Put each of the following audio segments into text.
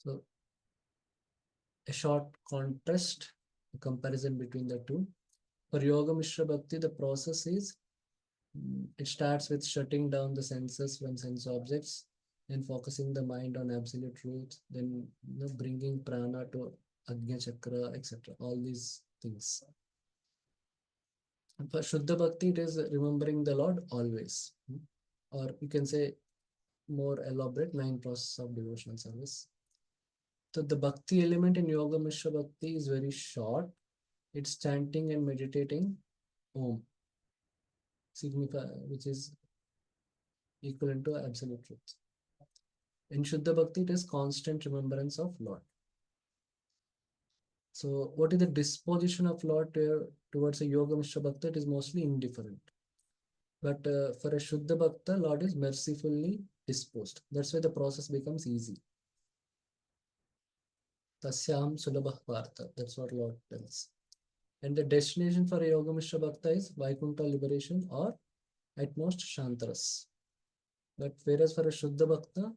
So a short contrast, a comparison between the two. For Yoga Mishra Bhakti, the process is it starts with shutting down the senses from sense objects, then focusing the mind on absolute truth, then bringing prana to Agnya Chakra, etc. All these things. For Shuddha Bhakti, it is remembering the Lord always. Or you can say more elaborate, 9 process of devotional service. So the Bhakti element in Yoga Mishra Bhakti is very short. It's chanting and meditating Om, which is equivalent to absolute truth. In Shuddha Bhakti, it is constant remembrance of Lord. So, what is the disposition of Lord towards a Yoga Mishra Bhakta? It is mostly indifferent. But for a Shuddha Bhakta, Lord is mercifully disposed. That's why the process becomes easy. Tasyam Sulabha Partha. That's what Lord tells. And the destination for a Yoga Mishra Bhakta is Vaikuntha liberation or at most Shantaras. But whereas for a Shuddha Bhakta,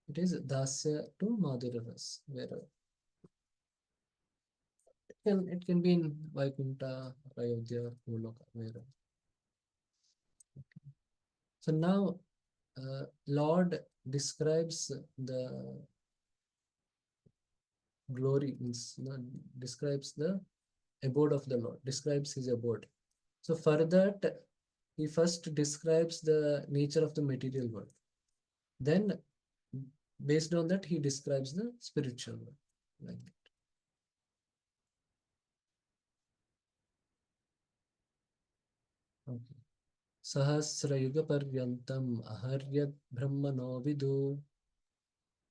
it is Dasya to Madhurya Ras, where it can be in Vaikuntha, Ayodhya, Goloka, wherever. So now, Lord describes the glory, means describes the abode of the Lord, describes his abode. So for that, he first describes the nature of the material world. Then, based on that, he describes the spiritual world. Like that. Okay. Sahasrayugaparyantam aharyad brahmano vidu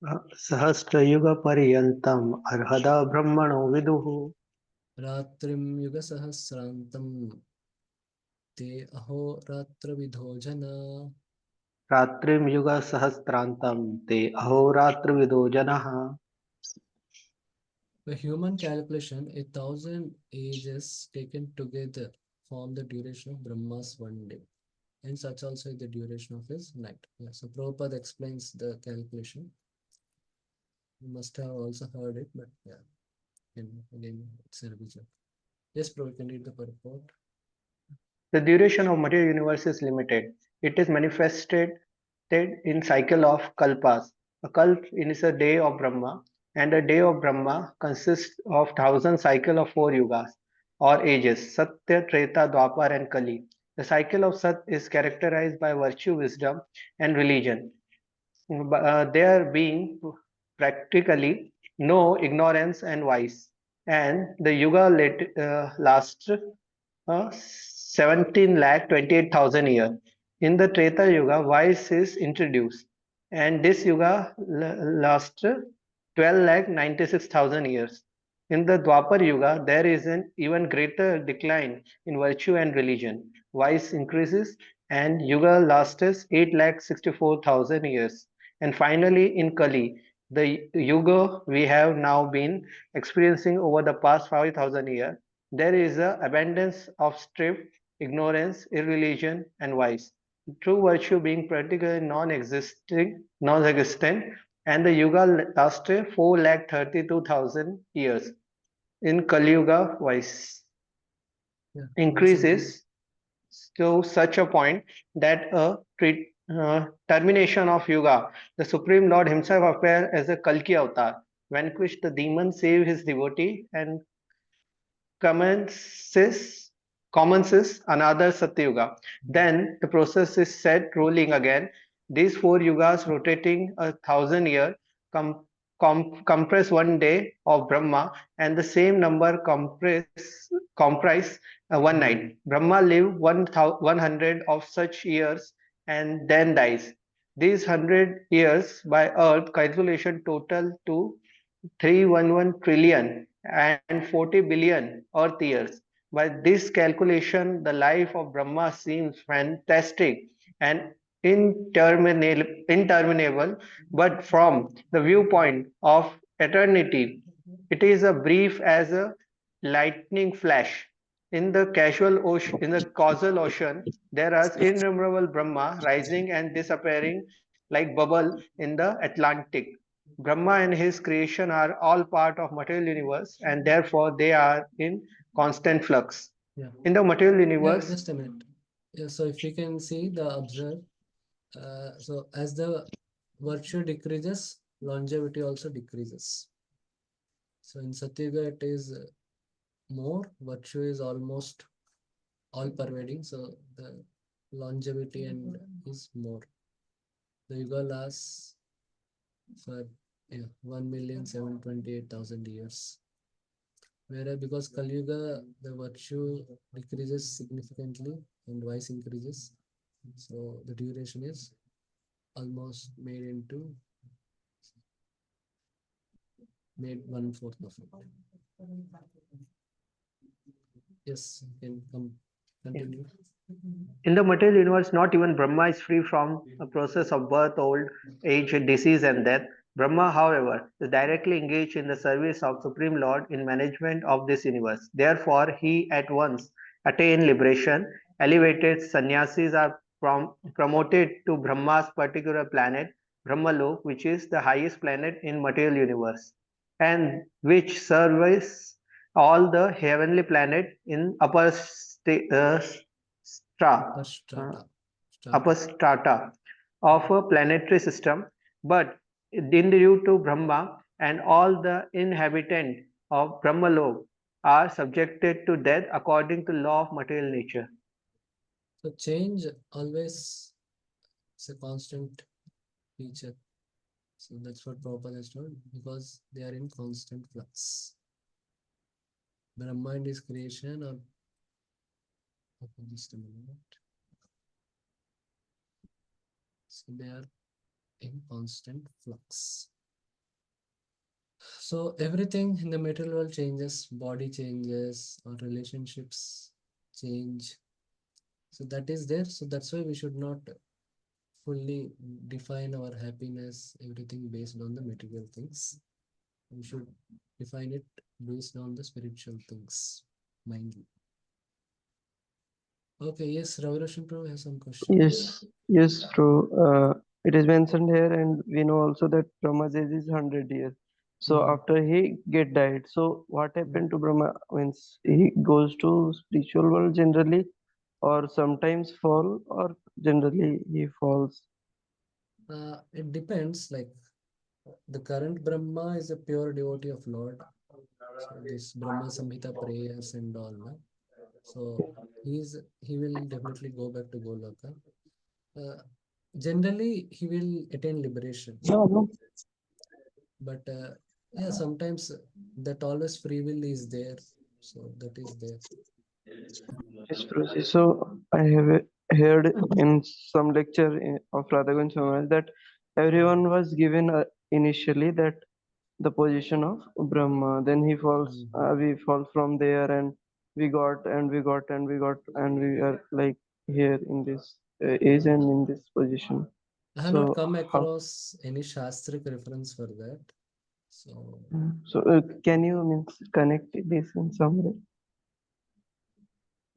सहस्रयुगपर्यन्तम् अर्हदा ब्रह्मणो विदुः ratrim yugasahasrantam te ahoratra vidho jana. रात्रिं युगसहस्रान्तं ते अहोरात्रविदो जनः. By human calculation, 1,000 ages taken together form the duration of Brahma's one day. And such also is the duration of his night. Yeah, so Prabhupada explains the calculation. You must have also heard it, but yeah, again, it's a revision. Yes, Prabhupada, can read the purport. The duration of material universe is limited. It is manifested in cycle of kalpas. A kalp is a day of Brahma, and a day of Brahma consists of 1,000 cycle of 4 yugas or ages: Satya, Treta, Dwapar, and Kali. The cycle of Sat is characterized by virtue, wisdom, and religion. There being practically no ignorance and vice, and the yuga lasts 17 lakh 28,000 years. In the Treta Yuga, vice is introduced, and this yuga lasts 12 lakh 96,000 years. In the Dwapar Yuga, there is an even greater decline in virtue and religion. Vice increases, and yuga lasts 8 lakh 64,000 years. And finally, in Kali, the yuga we have now been experiencing over the past 5,000 years, there is a abundance of strife, ignorance, irreligion, and vice. True virtue being practically non-existent, and the yuga lasted 4,32,000 years. In Kali Yuga, vice Yeah, something. increases to such a point that termination of yuga, the Supreme Lord himself appears as a Kalki avatar, vanquish the demon, save his devotee, and commences commences another Satyuga. Then the process is set rolling again. These 4 yugas rotating 1,000 years compress one day of Brahma, and the same number comprise one night. Brahma live 100 of such years and then dies. These 100 years by earth calculation total to 311 trillion and 40 billion earth years. By this calculation, the life of Brahma seems fantastic and interminable, but from the viewpoint of eternity, it is as brief as a lightning flash. In the causal ocean, there are innumerable Brahma rising and disappearing like bubble in the Atlantic. Brahma and his creation are all part of material universe and therefore they are in constant flux. Yeah. In the material Yeah, universe, just a minute. Yeah, so if we can see the observe, so as the virtue decreases, longevity also decreases. So in Satyuga, it is more, virtue is almost all pervading. So the longevity and is more. The yuga lasts for, yeah, 1,728,000 years. Whereas because Kali Yuga, the virtue decreases significantly and vice increases. So the duration is almost made one fourth of it. Yes, you can continue. in the material universe, not even Brahma is free from a process of birth, old age, disease, and death. Brahma, however, is directly engaged in the service of Supreme Lord in management of this universe. Therefore, he at once attained liberation. Elevated sannyasis are promoted to Brahma's particular planet, Brahmalok, which is the highest planet in material universe, and which serves all the heavenly planet in Per stra, uh, strata. upper Strata. strata of a planetary system, but due to Brahma and all the inhabitants of Brahmalok are subjected to death according to law of material nature. So change always is a constant feature. So that's what Prabhupada has told because they are in constant flux. Brahma and his creation or okay, just a minute. So they are in constant flux. So everything in the material world changes, body changes, or relationships change. So that is there. So that's why we should not fully define our happiness, everything based on the material things. We should define it based on the spiritual things mainly. Okay, yes, Ravi Roshan Prabhu has some question. Yes, yes, true. It is mentioned here, and we know also that Brahma's age is 100 years. So Mm. after he get died, so what happened to Brahma? Means he goes to spiritual world generally, or sometimes fall, or generally he falls. It depends. Like the current Brahma is a pure devotee of Lord. So this Brahma Samhita prayers and all. Na? So he will definitely go back to Goloka. Uh, Generally, he will attain liberation. No, no. But yeah, sometimes that always free will is there. So that is there. Yes, Prabhuji. So I have heard in some lecture of Radhagan Maharaj that everyone was given initially that the position of Brahma. Then he falls, Mhm. we fall from there, and we got, and we got, and we got, and we are like here in this age and in this position. I have not So come how? across any Shastric reference for that. So So can you means connect this in some way?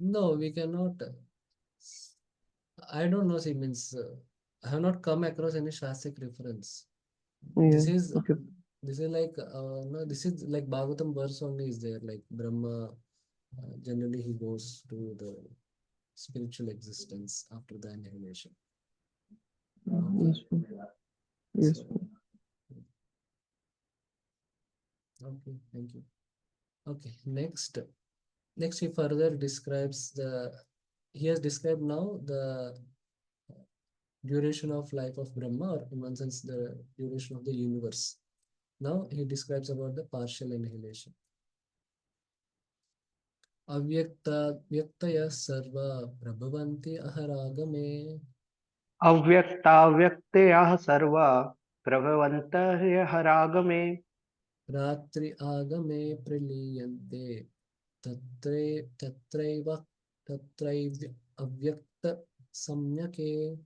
no, we cannot. I don't know. See, means I have not come across any Shastric reference. Yeah. This is Okay. this is like no. This is like Bhagavatam verse only is there. Like Brahma, generally he goes to the spiritual existence after the annihilation. Okay, Yes. Yes. so okay, thank you. Okay, next he further describes he has described now the duration of life of Brahma, or in one sense, the duration of the universe. Now he describes about the partial annihilation. Avyakta vyaktaya sarva prabhavanti aharagame अव्यक्ताव्यक्तयः सर्वा प्रभवन्तः हरागमे ratri agame praliyante tatraiva tatraiv avyakta samyake.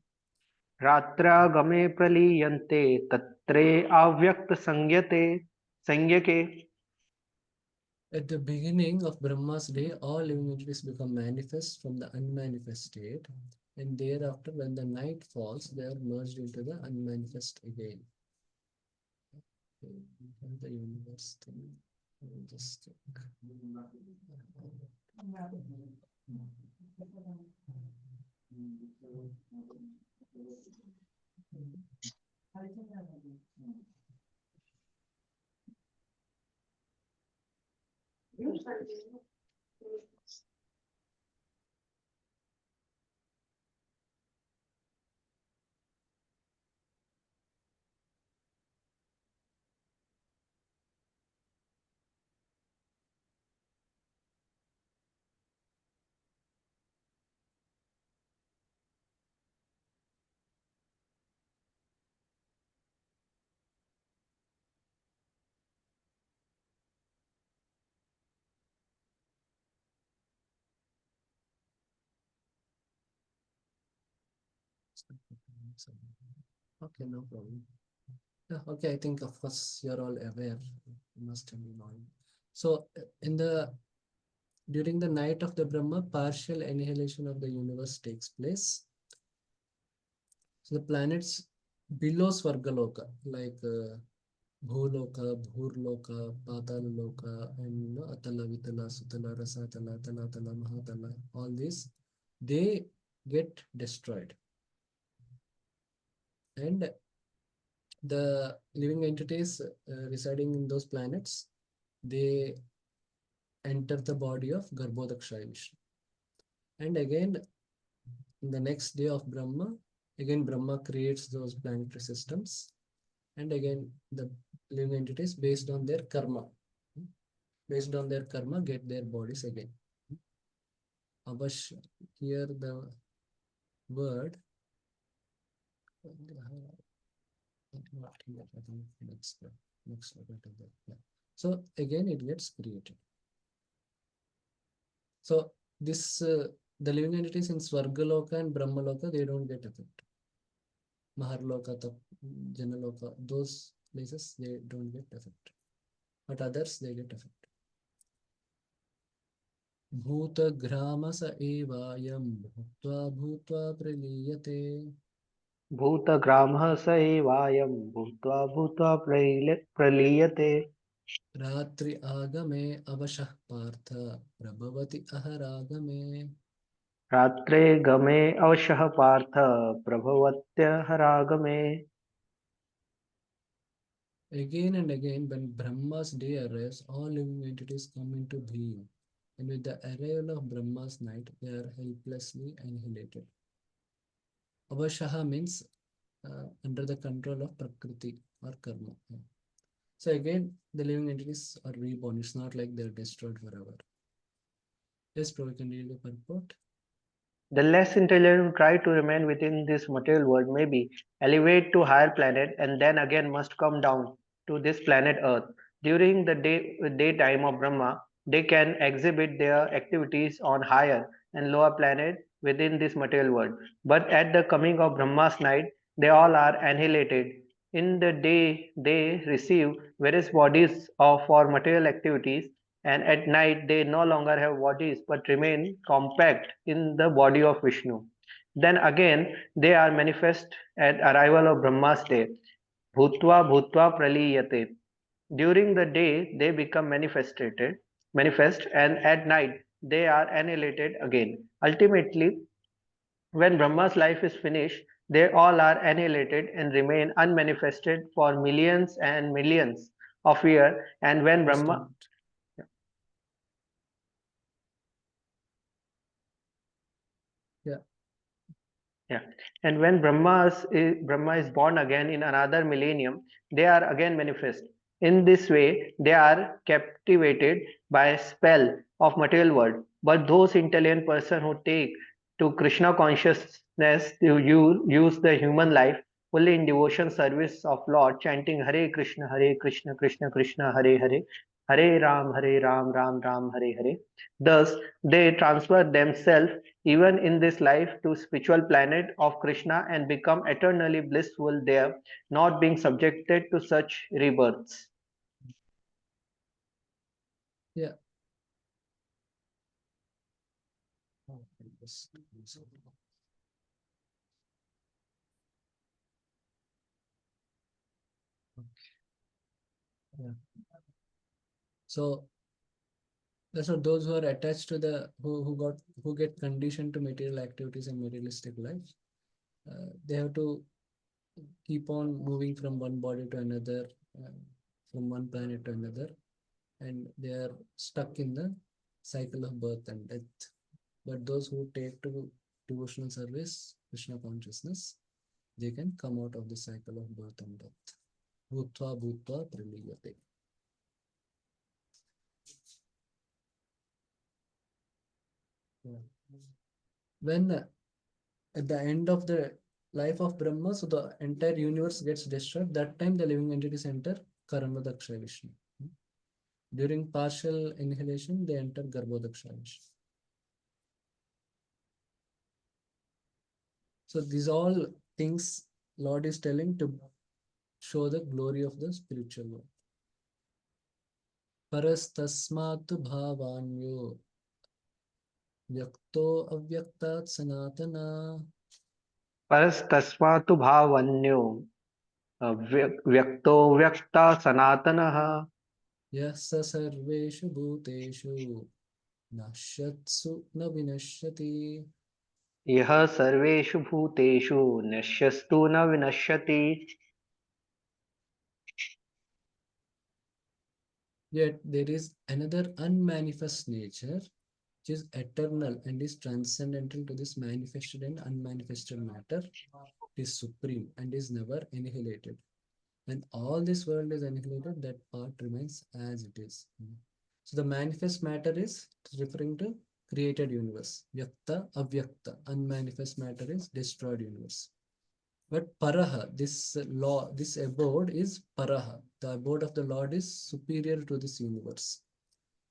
रात्रागमे प्रलीयन्ते तत्रे संज्ञके. At the beginning of Brahma's day, all living entities become manifest from the unmanifest state, and thereafter, when the night falls, they are merged into the unmanifest again. Okay, we have the universe thing. I'll just check. Okay, no problem. Yeah, okay, I think of course you're all aware. You must have been knowing. So in the during the night of the Brahma, partial annihilation of the universe takes place. So the planets below Svargaloka, like Bhuloka, Bhurloka, Patalaloka, and Atala, Vitala, Sutala, Rasatala, Talatala, Mahatala, all these, they get destroyed. And the living entities residing in those planets, they enter the body of Garbhodakshaya Vishnu. And again, in the next day of Brahma, again Brahma creates those planetary systems. And again, the living entities, based on their karma, get their bodies again. Avash, here the word, not here, I think next yeah. So again, it gets created. So this the living entities in Swargaloka and Brahmaloka, they don't get affected. Maharloka, Janaloka, those places they don't get affected. But others they get affected. Bhutagrama sa evayam bhutva bhutva praliyate. भूतग्रामः स एवायं भूत्वा भूत्वा प्रलीयते रात्रि आगमे अवशः पार्थ प्रभवति अहरागमे. रात्रे गमे अवशः Partha प्रभवत्यहरागमे. Again and again, when Brahma's day arrives, all living entities come into being. And with the arrival of Brahma's night, they are helplessly annihilated. Avashaha means under the control of Prakriti or Karma. So again, the living entities are reborn. It's not like they're destroyed forever. Yes, Prabhu, can you read the purport? The less intelligent who try to remain within this material world may be elevate to higher planet and then again must come down to this planet Earth. During the daytime of Brahma, they can exhibit their activities on higher and lower planet within this material world. But at the coming of Brahma's night, they all are annihilated. In the day, they receive various bodies of for material activities, and at night they no longer have bodies but remain compact in the body of Vishnu. Then again they are manifest at arrival of Brahma's day. Bhutva bhutva praliyate. During the day they become manifest, and at night they are annihilated again. Ultimately, when Brahma's life is finished, they all are annihilated and remain unmanifested for millions and millions of years. And when Just a Brahma minute. Yeah. Yeah, and when Brahma is born again in another millennium, they are again manifest. In this way, they are captivated by a spell of material world. But those intelligent person who take to Krishna consciousness to use the human life fully in devotion service of Lord, chanting Hare Krishna, Krishna Krishna, Hare Hare, Hare Ram, Ram Ram, Hare Hare. Thus, they transfer themselves even in this life to spiritual planet of Krishna and become eternally blissful there, not being subjected to such rebirths. Yeah. Yeah. So that's what those who are attached to the who get conditioned to material activities and materialistic life, they have to keep on moving from one body to another, uh, from one planet to another, and they are stuck in the cycle of birth and death. But those who take to devotional service, Krishna consciousness, they can come out of the cycle of birth and death. Bhutva bhutva praliyate. Yeah. When at the end of the life of Brahma, so the entire universe gets destroyed. That time the living entities enter Karanvadaksha Vishnu. During partial inhalation, they enter Garbhodaksha Vishnu. So these all things Lord is telling to show the glory of the spiritual world. Parastasmatu bhavanyo vyakto avyaktat sanatana परस्तस्मात् भावन्यो व्यक्तो व्यक्ता सनातनः yassa sarveshu bhuteshu nashyatsu na vinashyati. यः सर्वेषु भूतेषु नश्यस्तु न विनश्यति. Yet there is another unmanifest nature which is eternal and is transcendental to this manifested and unmanifested matter. It is supreme and is never annihilated. When all this world is annihilated, that part remains as it is. So the manifest matter is referring to created universe. Vyakta, avyakta, unmanifest matter is destroyed universe. But paraha, this law, this abode is paraha. The abode of the Lord is superior to this universe.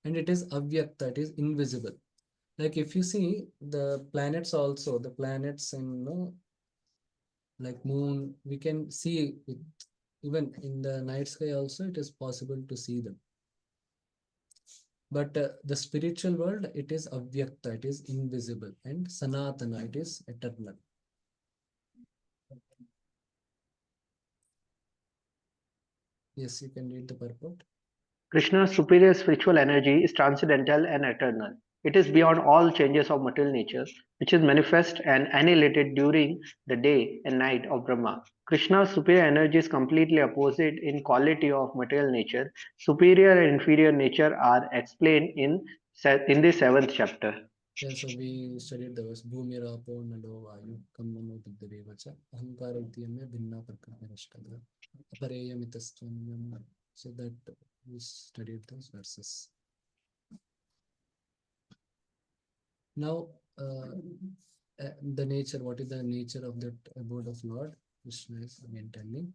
And it is avyakta, it is invisible. Like if you see the planets also, the planets and like moon, we can see it even in the night sky also, it is possible to see them. But the spiritual world, it is avyakta, it is invisible, and sanatana, it is eternal. Yes, you can read the purport. Krishna's superior spiritual energy is transcendental and eternal. It is beyond all changes of material nature, which is manifest and annihilated during the day and night of Brahma. Krishna's superior energy is completely opposite in quality of material nature. Superior and inferior nature are explained in the seventh chapter. Yeah, so we studied the verse Bhumi Rapo Nalo Vayu Kamano Buddhadevacha Ahankara Uttiyamya Bhinna Prakritirashtadha Apareyamitastvanyam. So that we studied those verses. Now, the nature, what is the nature of that abode of Lord? Krishna is again telling.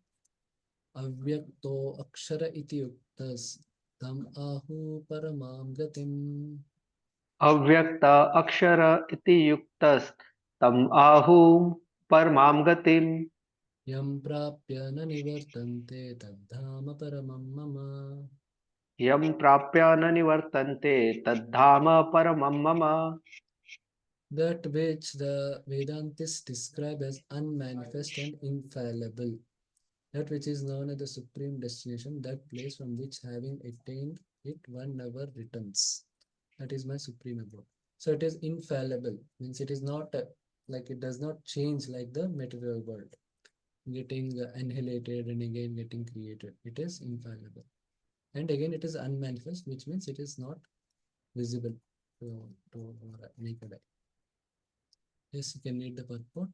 Avyakto akshara iti yuktas tam ahu paramam gatim अव्यक्त अक्षर इति युक्तस्तम आहु परमां गतिम्. yam prapya na nivartante tadhama paramam mama. यं प्राप्य न निवर्तन्ते तद्धाम परमं मम. That which the Vedantists describe as unmanifest and infallible. That which is known as the supreme destination, that place from which having attained it one never returns. That is my supreme abode. So it is infallible, means it is not like it does not change like the material world, getting annihilated and again getting created. It is infallible. And again, it is unmanifest, which means it is not visible to naked eye. Yes, you can read the purport.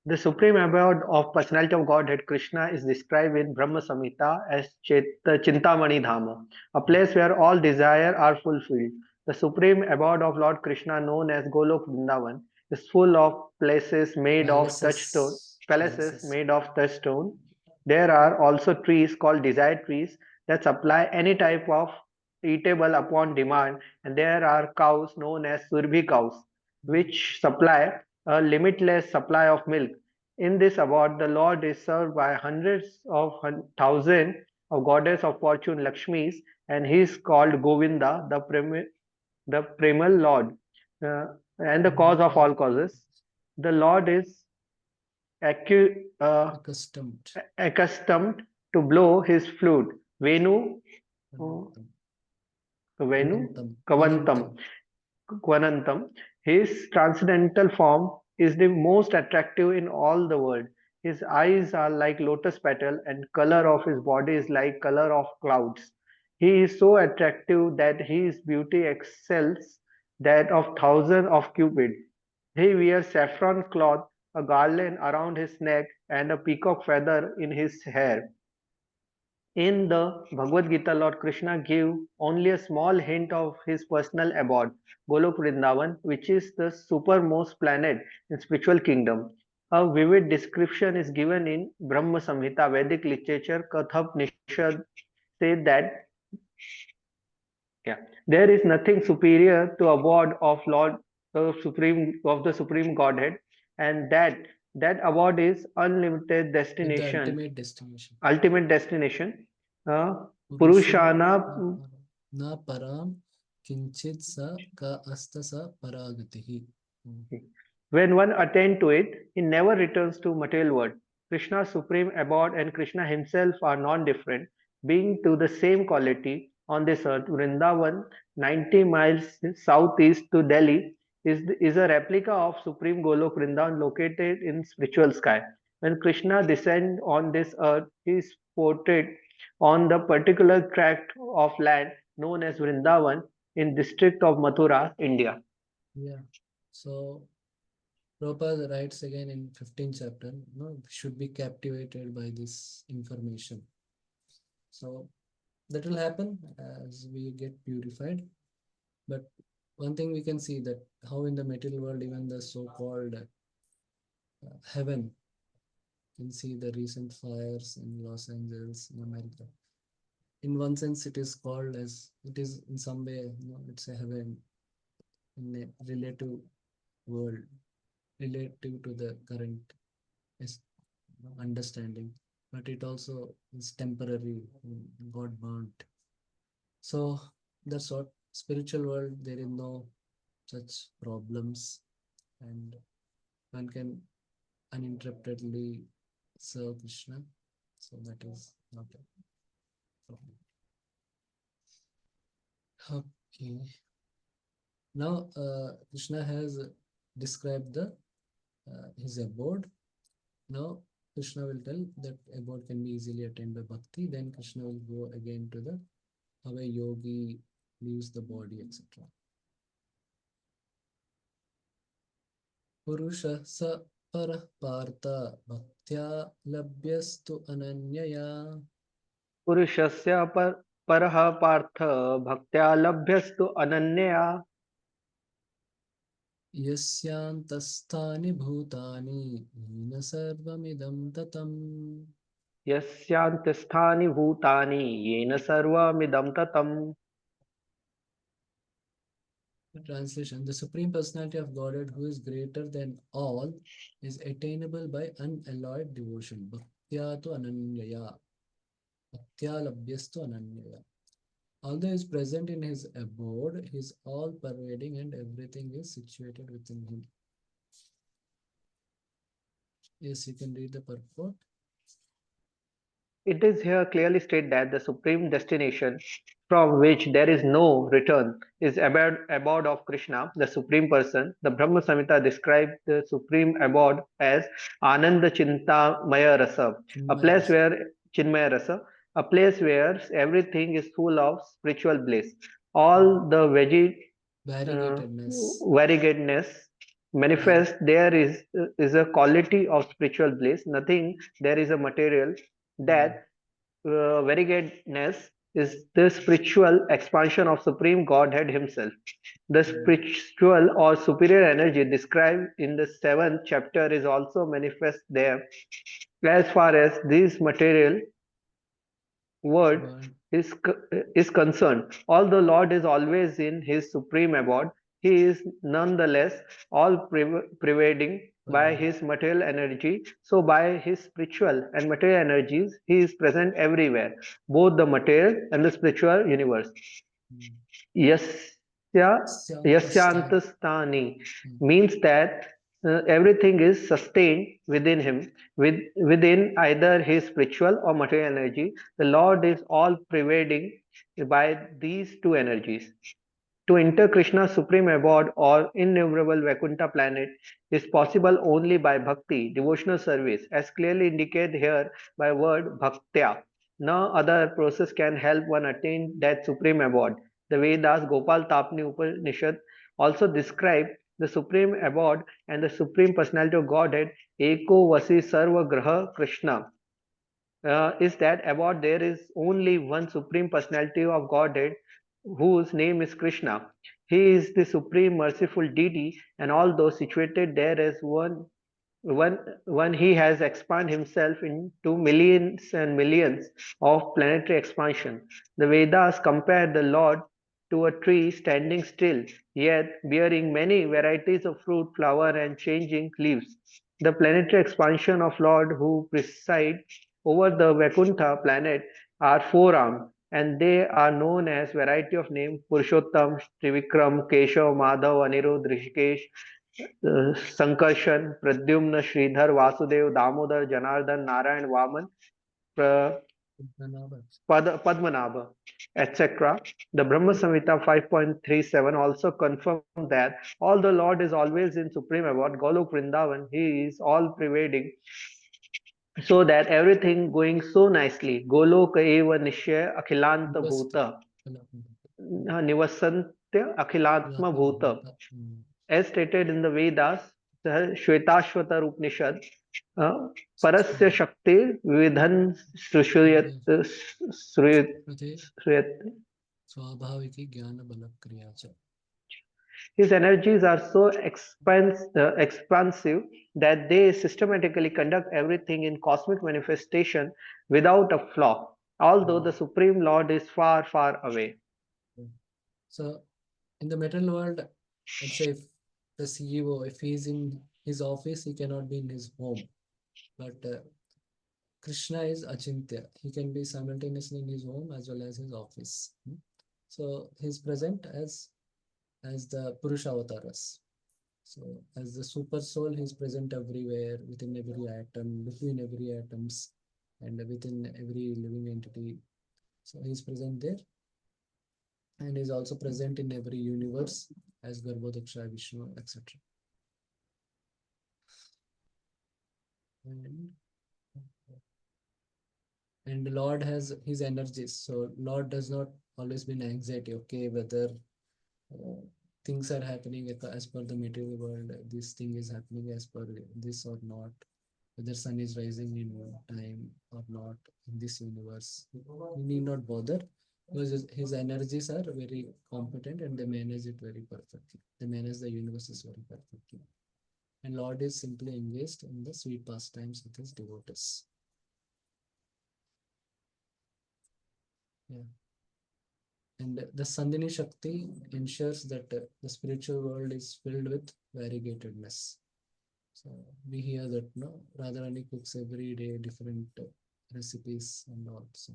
The supreme abode of personality of Godhead Krishna is described in Brahma Samhita as Chintamani Dhama, a place where all desire are fulfilled. The supreme abode of Lord Krishna, known as Golok Vrindavan, is full of palaces Palaces. made of touchstone. There are also trees called desire trees that supply any type of eatable upon demand, and there are cows known as Surbhi cows, which supply a limitless supply of milk. In this award, the Lord is served by hundreds of thousands of goddess of fortune Lakshmis, and he is called Govinda, the primal Lord, and the cause of all causes. The Lord is accu- uh, Accustomed. accustomed to blow his flute Venu, uh, Anantam. Venu, Anantam. Anantam. Kavantam, Kwanantam. His transcendental form is the most attractive in all the world. His eyes are like lotus petal and color of his body is like color of clouds. He is so attractive that his beauty excels that of thousands of cupids. He wears saffron cloth, a garland around his neck, and a peacock feather in his hair. In the Bhagavad Gita, Lord Krishna gave only a small hint of his personal abode, Golok Vrindavan, which is the supermost planet in spiritual kingdom. A vivid description is given in Brahma Samhita, Vedic literature. Kathapanishad says that yeah, there is nothing superior to abode of Lord the Supreme Godhead, and that abode is unlimited With the destination, ultimate destination. ultimate destination. Uh, Purusha na Purushana na param kinchit sa ka asta sa paragatihi. When one attains to it, he never returns to material world. Krishna's supreme abode and Krishna himself are non-different, being to the same quality on this earth. Vrindavan, 90 miles southeast to Delhi, is a replica of Supreme Golok Vrindavan located in spiritual sky. When Krishna descends on this earth, he is portrayed on the particular tract of land known as Vrindavan in district of Mathura, India. Yeah. So Prabhupada writes again in 15th chapter, no, should be captivated by this information. So that will happen as we get purified. But one thing we can see that how in the material world, even the so-called heaven, you can see the recent fires in Los Angeles in America. In one sense, it is called as it is in some way, it's a heaven in a relative world, relative to the current is understanding, but it also is temporary, God burnt. So that's what spiritual world, there is no such problems, and one can uninterruptedly serve Krishna. So that is not a problem. Okay. Now Krishna has described the his abode. Now Krishna will tell that abode can be easily attained by bhakti. Then Krishna will go again to the how a yogi leaves the body, etc. Purusha sa parah partha bhaktya labhyastu ananyaya पुरुषस्य परः पार्थ भक्त्या लभ्यस्तु अनन्यया यस्यान्तस्थानि भूतानि येन सर्वमिदं ततं. यस्यान्तस्थानि भूतानि येन सर्वमिदं ततम्. The translation: the Supreme Personality of Godhead, who is greater than all, is attainable by unalloyed devotion. Bhaktya tu ananyaya. Bhaktya labhyastu ananyaya. Although he is present in his abode, he is all pervading and everything is situated within him. Yes, you can read the purport. It is here clearly stated that the supreme destination from which there is no return is abode of Krishna, the Supreme Person. The Brahma Samhita described the supreme abode as Ananda Chintamaya Rasa, a Chinmaya place Rasa. where Chinmaya Rasa, a place where everything is full of spiritual bliss. All the uh, Variegatedness. variegatedness Vari- manifest there is a quality of spiritual bliss. Nothing there is a material Hmm. that variegatedness is the spiritual expansion of Supreme Godhead Himself. The Hmm. spiritual or superior energy described in the seventh chapter is also manifest there. As far as this material world Word. is concerned, although Lord is always in His supreme abode, He is nonetheless all pervading by Pervading. His material energy. So, by His spiritual and material energies, He is present everywhere, both the material and the spiritual universe. Hmm. Yasya Syantastha. Yasyantastani Hmm. means that everything is sustained within him, within either his spiritual or material energy. The Lord is all pervading by these two energies. To enter Krishna's supreme abode or innumerable Vaikuntha planet is possible only by bhakti, devotional service, as clearly indicated here by word bhaktya. No other process can help one attain that supreme abode. The Vedas Gopal Tapni Upanishad also describe the supreme abode and the supreme personality of Godhead, Eko Vasi Sarva Graha Krishna, is that about there is only one supreme personality of Godhead whose name is Krishna. He is the supreme merciful deity, and although situated there as one he has expanded himself into millions and millions of planetary expansion. The Vedas compare the Lord to a tree standing still, yet bearing many varieties of fruit, flower, and changing leaves. The planetary expansion of Lord who preside over the Vaikuntha planet are four-armed, and they are known as variety of names Purushottam, Trivikram, Keshav, Madhav, Anirudh, Rishikesh, Sankarshan, Pradyumna, Sridhar, Vasudev, Damodar, Janardhan, Narayan, Vaman, Padmanabha, etc. The Brahma Samhita 5.37 also confirmed that although Lord is always in supreme abode, Golok Vrindavan, he is all pervading so that everything going so nicely. Goloka eva nishya akhilanta University. bhuta nivasantya akhilatma bhuta. As stated in the Vedas, the Shvetashvata Upanishad, Parasya Shakti Vidhan Shruyate. स्वाभाविकी ज्ञान बल क्रिया च. His energies are so expansive that they systematically conduct everything in cosmic manifestation without a flaw, although the Supreme Lord is far, far away. So, in the material world, let's say if the CEO, if he's in his office, he cannot be in his home. But Krishna is Achintya. He can be simultaneously in his home as well as his office. So he's present as the Purusha avatars. So as the super soul, he's present everywhere, within every atom, between every atoms, and within every living entity. So he's present there, and is also present in every universe as Garbhodaksha, Vishnu, etc. And the Lord has his energies. So Lord does not always be in anxiety, okay, whether things are happening as per the material world, this thing is happening as per this or not, whether sun is rising in time or not in this universe. We need not bother because his energies are very competent and they manage it very perfectly. They manage the universes very perfectly. And Lord is simply engaged in the sweet pastimes with his devotees. Yeah. And the Sandhini Shakti ensures that the spiritual world is filled with variegatedness. So we hear that no, Radharani cooks every day different recipes and all. So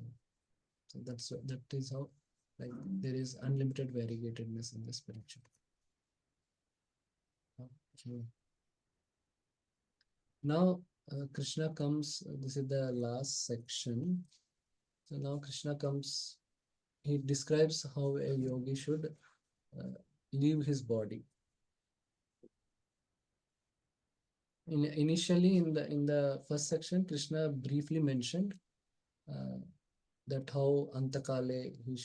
that is how, like, there is unlimited variegatedness in the spiritual. Okay. Now Krishna comes. This is the last section. So now Krishna comes. He describes how a yogi should leave his body. Initially, in the first section, Krishna briefly mentioned that how Antakale he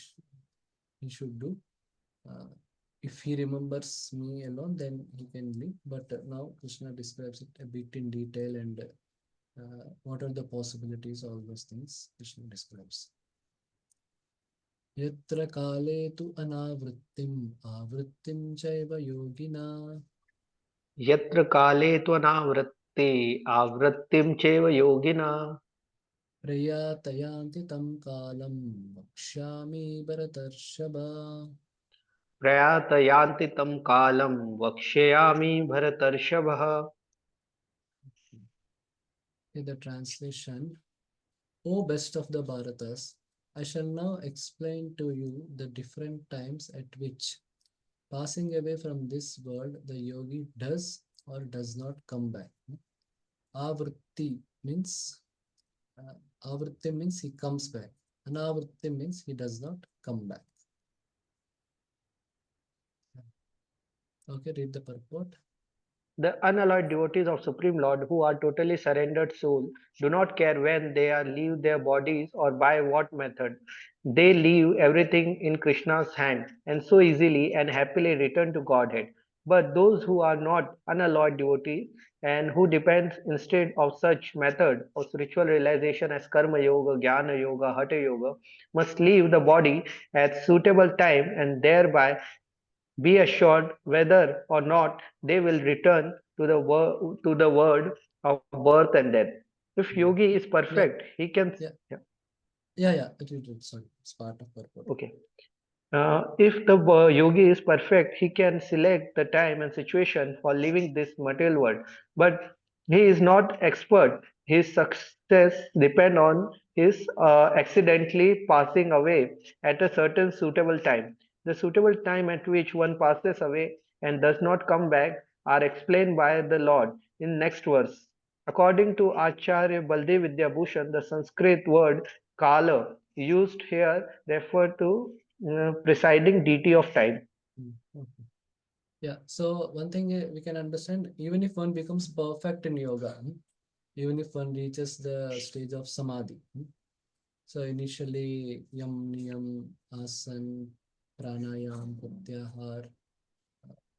should do. If he remembers me alone, then he can leave. But now Krishna describes it a bit in detail and what are the possibilities, all those things Krishna describes. Yatra kale tu anavrittim avrittim chaiva yogina. Yatra kale tvanavritti avrittim cheva yogina. Prayatayanti tam kalam vakshami bharatarshaba. Prayatayanti tam kalam vakshayami bharatarshabha. In the translation, O best of the Bharatas, I shall now explain to you the different times at which, passing away from this world, the yogi does or does not come back. Avritti means uh, Avritti means he comes back. Anavritti means he does not come back. Okay, read the purport. The unalloyed devotees of Supreme Lord who are totally surrendered soul do not care when they are leave their bodies or by what method. They leave everything in Krishna's hand and so easily and happily return to Godhead. But those who are not unalloyed devotees and who depend instead of such method of spiritual realization as Karma Yoga, Jnana Yoga, Hatha Yoga must leave the body at suitable time and thereby be assured whether or not they will return to the world of birth and death. If yogi is Yeah, perfect, he can. yeah, Yeah, yeah. Sorry, it's part of purport. okay. If the yogi is perfect, he can select the time and situation for leaving this material world. But he is not expert. His success depend on his accidentally passing away at a certain suitable time. The suitable time at which one passes away and does not come back are explained by the Lord in next verse. According to Acharya Baldev Vidyabhushan, the Sanskrit word kala used here refer to presiding deity of time. Okay. Yeah, so one thing we can understand, even if one becomes perfect in yoga, even if one reaches the stage of samadhi, so initially yam, niyam, asan, pranayam, pratyahar,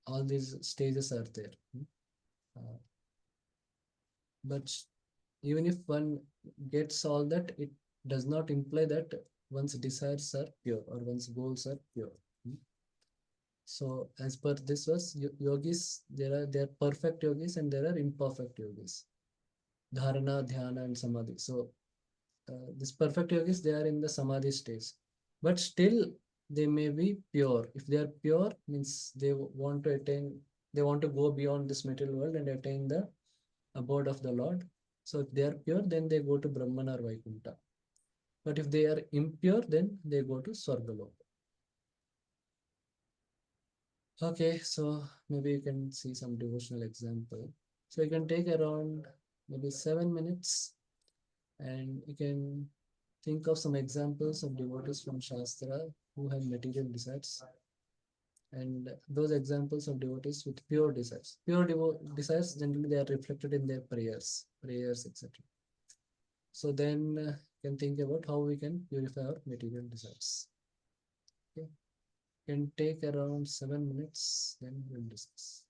all these stages are there. Uh, but even if one gets all that, it does not imply that one's desires are pure or one's goals are pure. So as per this verse, yogis, there are perfect yogis and there are imperfect yogis. Dharana, dhyana, and samadhi. So this perfect yogis, they are in the samadhi stage, but still they may be pure. If they are pure, means they want to attain, they want to go beyond this material world and attain the abode of the Lord. So if they are pure, then they go to Brahman or Vaikuntha. But if they are impure, then they go to Swargaloka. Okay, so maybe you can see some devotional example. So you can take around maybe 7 minutes and you can think of some examples of devotees from Shastra who have material desires and those examples of devotees with pure desires. Pure desires generally they are reflected in their prayers, etc. So then you can think about how we can purify our material desires. Okay, can take around 7 minutes, then we'll discuss.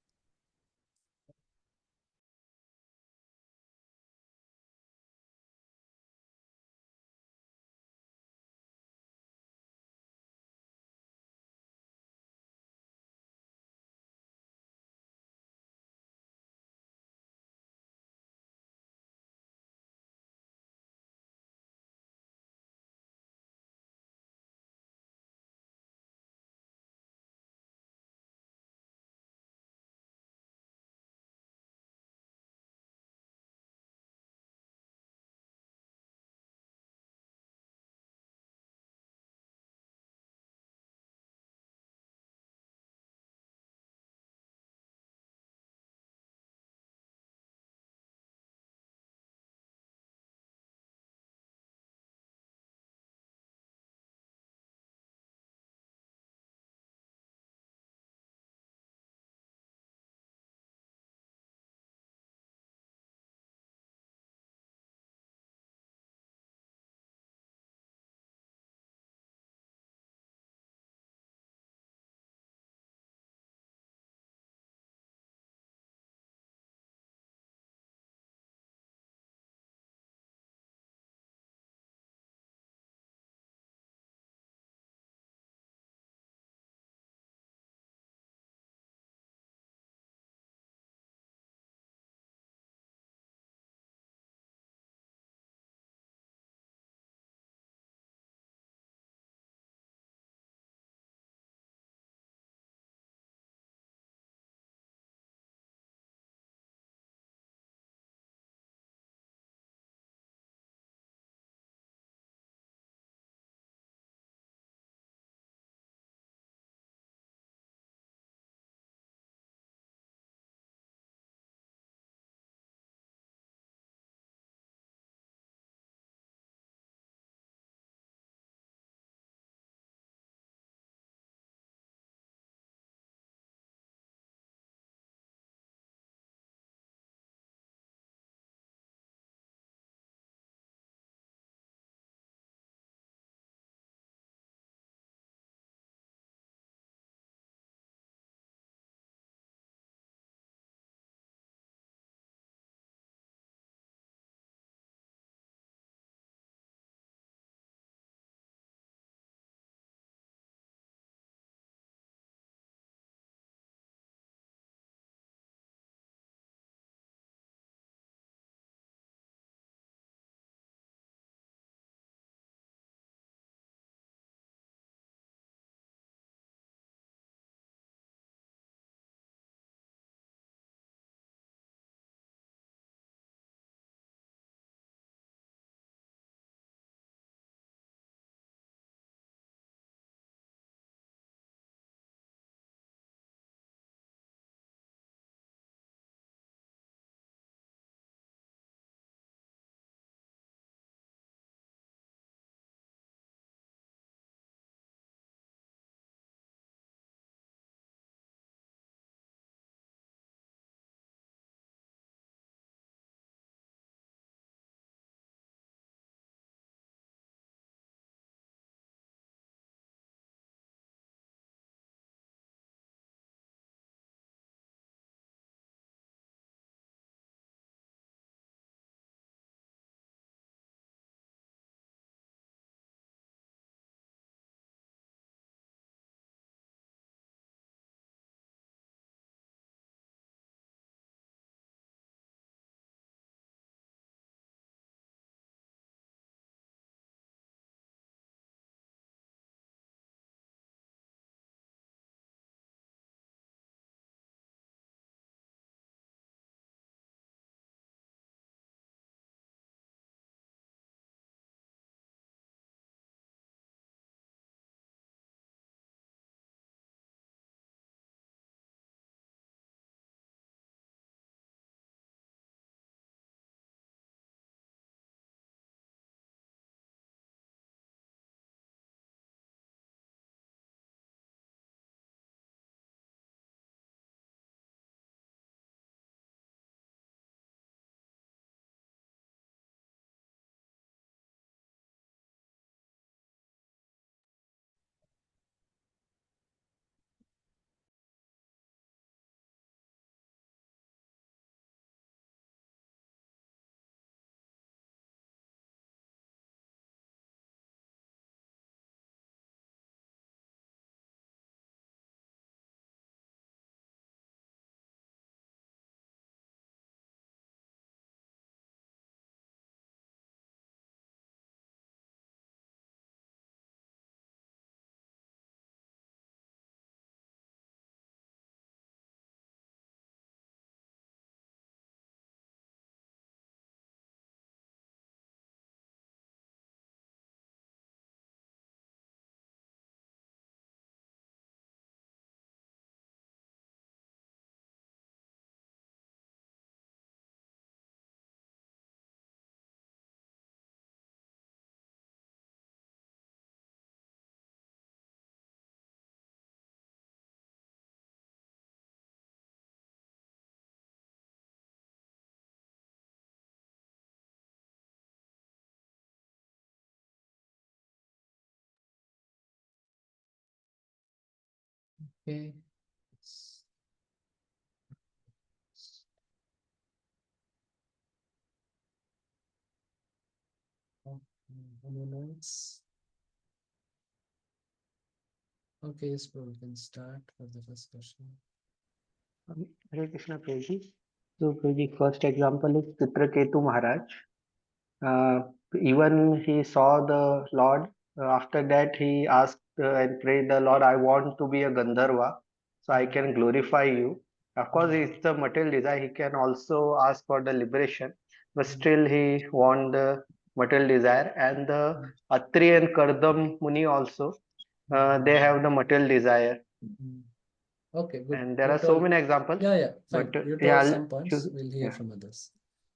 Okay. Moments. Okay, yes, bro, we can start for the first question. Hare Krishna Prabhuji. So Prabhuji, first example is Chitraketu Maharaj. Even he saw the Lord. After that, he asked and prayed the Lord, I want to be a Gandharva, so I can glorify you. Of course, it's the material desire. He can also ask for the liberation, but still he want the material desire. And the Atri and Kardam Muni also, they have the material desire. Okay, good. And there You are so told, many examples, yeah, but fine. You yeah, told I'll some points. choose. We'll hear Yeah. from others.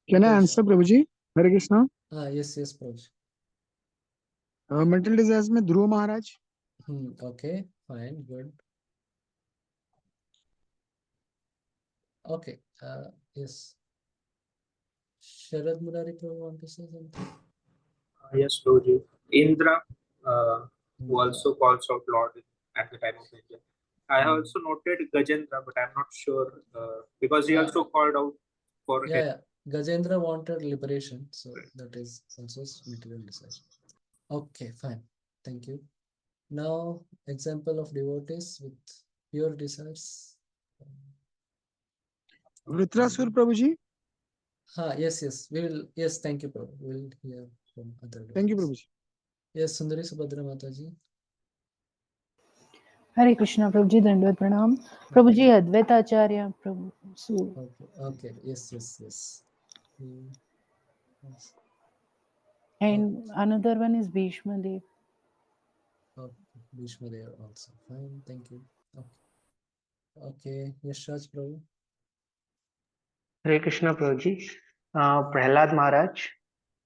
Can I Okay, answer, Prabhuji? Hare Krishna. yes, Proj. Mental desires में ध्रुव महाराज. Okay, fine, good. Okay, yes. Sharad Murari Prabhu want to say something? Yes, Prabhuji. Indra, who Indra. also calls out Lord at the time of India. I have Hmm. also noted Gajendra, but I'm not sure because he Ah. also called out for Yeah, him. yeah. Gajendra wanted liberation, so that is also material desire. Okay, fine. Thank you. Now, example of devotees with pure desires. Vritrasur, Prabhuji. Yes. We will. Yes, thank you, Prabhu. We will hear from other Thank you, devotees. Prabhuji. Yes, Sundari Subhadra Mataji. हरे कृष्णा प्रभु जी दंडवत प्रणाम प्रभु जी अद्वैताचार्य प्रभु Okay. Yes. Yes. and another one is Bhishma Dev. Okay, Bhishma there also. Fine, thank you. Okay. Yes, Raj Prabhu. Hare Krishna Prabhuji. Prahlad Maharaj.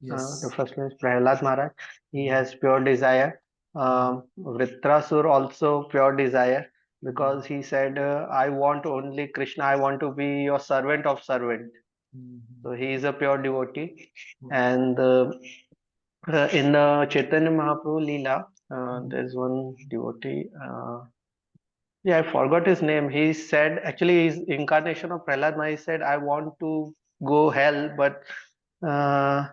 The Yes. first one is Prahlad Maharaj. He has pure desire. Vritrasur also pure desire because he said, I want only Krishna, I want to be your servant of servant. So he is a pure devotee. And in the Chaitanya Mahaprabhu Leela, there's one devotee. Yeah, I forgot his name. He said, actually, his incarnation of Prahlad Maharaj said, I want to go hell, but uh,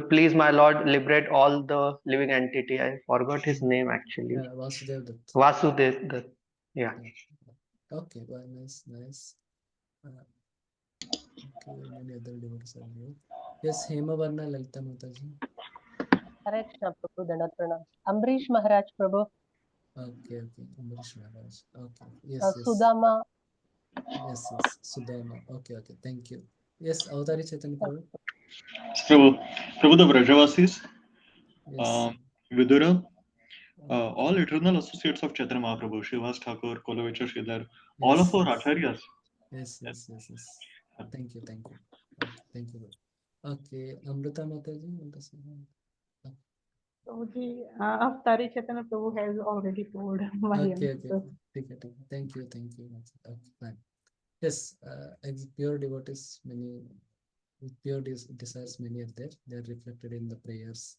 please, my Lord, liberate all the living entity. I forgot his name actually. Yeah, Vasudev Dutt. Vasudev Dutt. Yeah. Okay, well, nice. Okay, many other devotees are here. Yes, Hema Varna Lalita Mataji. हरे कृष्ण प्रभु दंडवत प्रणाम अम्बरीश महाराज प्रभु Okay, Amrish Maharaj. Okay, yes. Sudama Yes, Sudama. Okay, thank you. Yes, Avatari Chaitanya Prabhu. Prabhu, the Vrajavasis, Yes. Vidura, all eternal associates of Chaitanya Mahaprabhu, Srivas Thakur, Kolavicha Sridhar, all of our acharyas. Yes. Thank you. Okay, thank you. Okay, Amrita Mataji. want to say something? Prabhuji, Avatari Chaitanya Prabhu has already told my Okay. answer. Thank you. Okay, fine. Yes, pure devotees, many with pure desires, many are there. They are reflected in the prayers.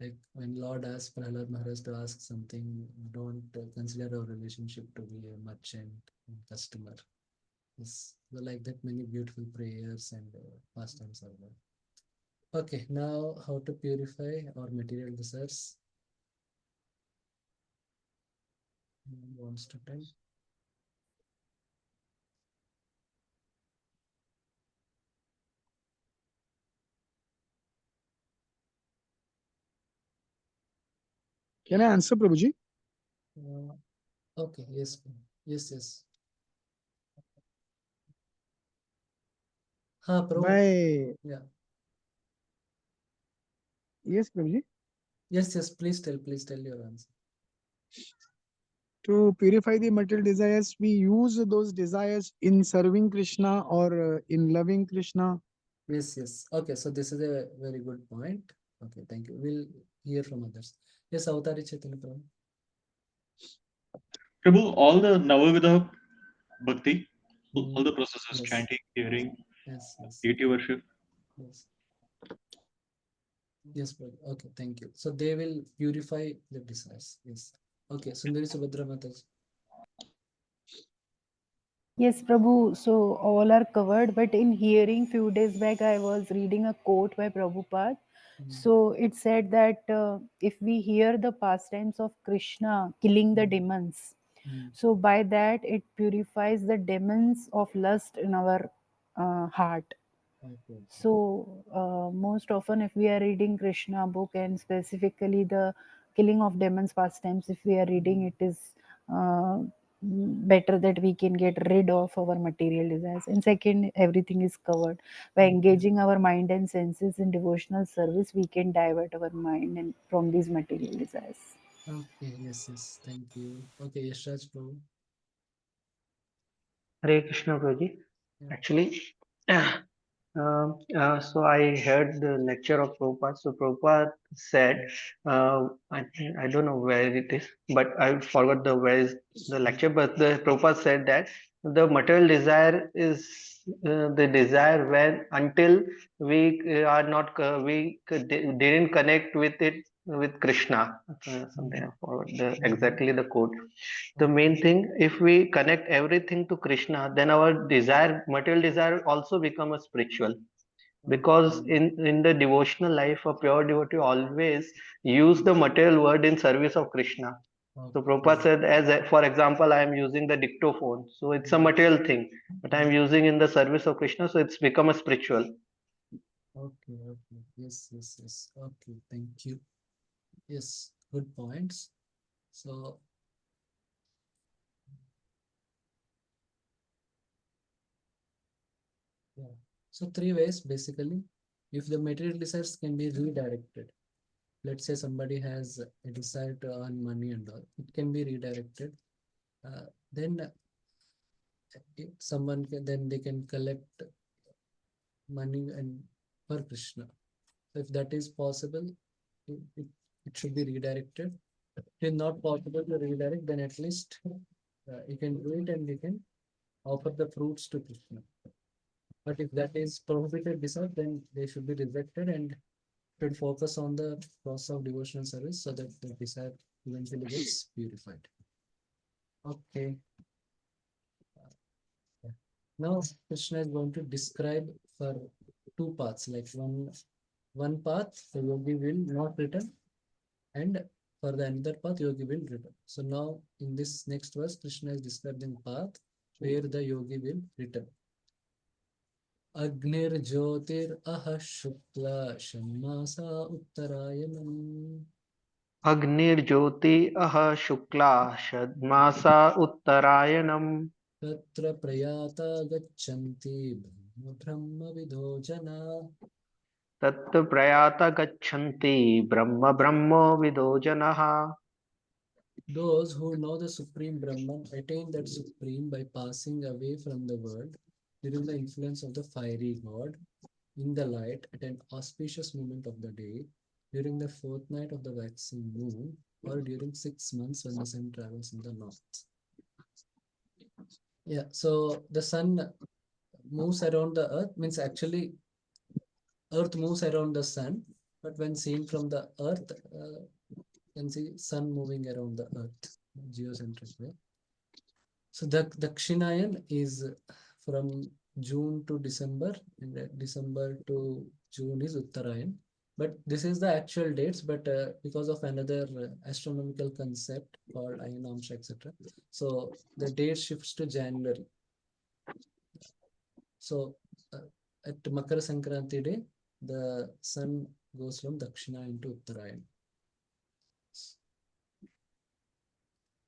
Like when Lord asks Prahlad Maharaj to ask something, don't consider our relationship to be a merchant and customer. Yes, so like that, many beautiful prayers and pastimes are there. Okay, now how to purify our material desires? Who wants to tell? Can I answer, Prabhuji? Okay, yes. Prabhu. By Yeah. yes, Prabhuji. Yes. Please tell your answer. To purify the material desires, we use those desires in serving Krishna or in loving Krishna. Yes. Okay, so this is a very good point. Okay, thank you. We'll hear from others. Yes, Avatari Chaitanya Prabhu. Prabhu, all the Navavidha Bhakti, all the processes, Yes. chanting, hearing, Yes. deity worship. Yes, Prabhu. Okay, thank you. So they will purify the desires. Yes. Okay, Sundari Subhadra Mataji. Yes, Prabhu. So all are covered, but in hearing few days back, I was reading a quote by Prabhupada. So it said that if we hear the pastimes of Krishna killing the demons, so by that it purifies the demons of lust in our heart. Okay. So most often, if we are reading Krishna book and specifically the killing of demons pastimes, if we are reading, it is better that we can get rid of our material desires. And second, everything is covered by engaging our mind and senses in devotional service. We can divert our mind and from these material desires. Okay, yes, thank you. Okay, Yashraj Prabhu. Hare Krishna, Prabhuji. Yeah. Actually, so I heard the lecture of Prabhupada. So Prabhupada said, I don't know where it is, but I forgot the where is the lecture. But the Prabhupada said that the material desire is the desire when until we are not didn't connect with it with Krishna. Something I forgot exactly the quote. The main thing, if we connect everything to Krishna, then our desire, material desire, also become a spiritual. Because in the devotional life, a pure devotee always use the material word in service of Krishna. So Prabhupada said, for example, I am using the dictaphone, so it's a material thing, but I am using in the service of Krishna, so it's become a spiritual. Okay, yes. Okay, thank you. Yes, good points. So yeah, so three ways basically. If the material desires can be redirected, let's say somebody has a desire to earn money and all, it can be redirected. Then if someone can, then they can collect money and for Krishna. So if that is possible, it should be redirected. If it is not possible to redirect, then at least you can do it and you can offer the fruits to Krishna. But if that is prohibited desire, then they should be rejected and should focus on the process of devotional service so that the desire eventually gets purified. Okay. Now Krishna is going to describe for two paths, like one path the yogi will not return, and for the another path yogi will return. So now in this next verse, Krishna is describing path where the yogi will return. Agnirjyotir shukla shammasa uttarayanam Agnirjyoti shukla shadmasa uttarayanam tatra prayata gacchanti brahma vidho jana. तत् प्रयाता गच्छन्ति ब्रह्म ब्रह्मो विदो जनः. Those who know the Supreme Brahman attain that Supreme by passing away from the world during the influence of the fiery God in the light at an auspicious moment of the day, during the fortnight of the waxing moon, or during 6 months when the sun travels in the north. Yeah, so the sun moves around the earth, means actually earth moves around the sun, but when seen from the earth, you can see sun moving around the earth, geocentric way. So the Dakshinayan is from June to December, and December to June is Uttarayan. But this is the actual dates, but because of another astronomical concept called Ayanamsha, etc. So the date shifts to January. So at Makara Sankranti day, the sun goes from Dakshinayan to Uttarayan.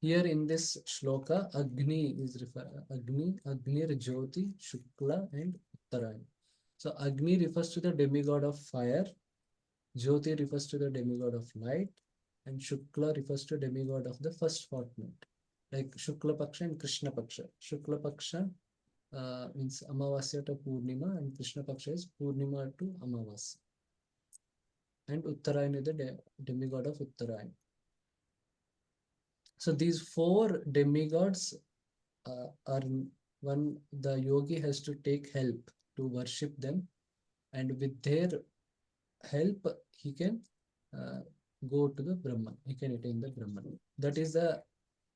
Here in this shloka, Agni is referred Agnir Jyoti, Shukla, and Uttarayan. So Agni refers to the demigod of fire, Jyoti refers to the demigod of light, and Shukla refers to demigod of the first fortnight, like Shukla Paksha and Krishna Paksha. Shukla Paksha means Amavasya to Purnima, and Krishna Paksha is Purnima to Amavasya. And Uttarayan is the demigod of Uttarayan. So these four demigods are one, the yogi has to take help to worship them, and with their help he can go to the Brahman, he can attain the Brahman. That is the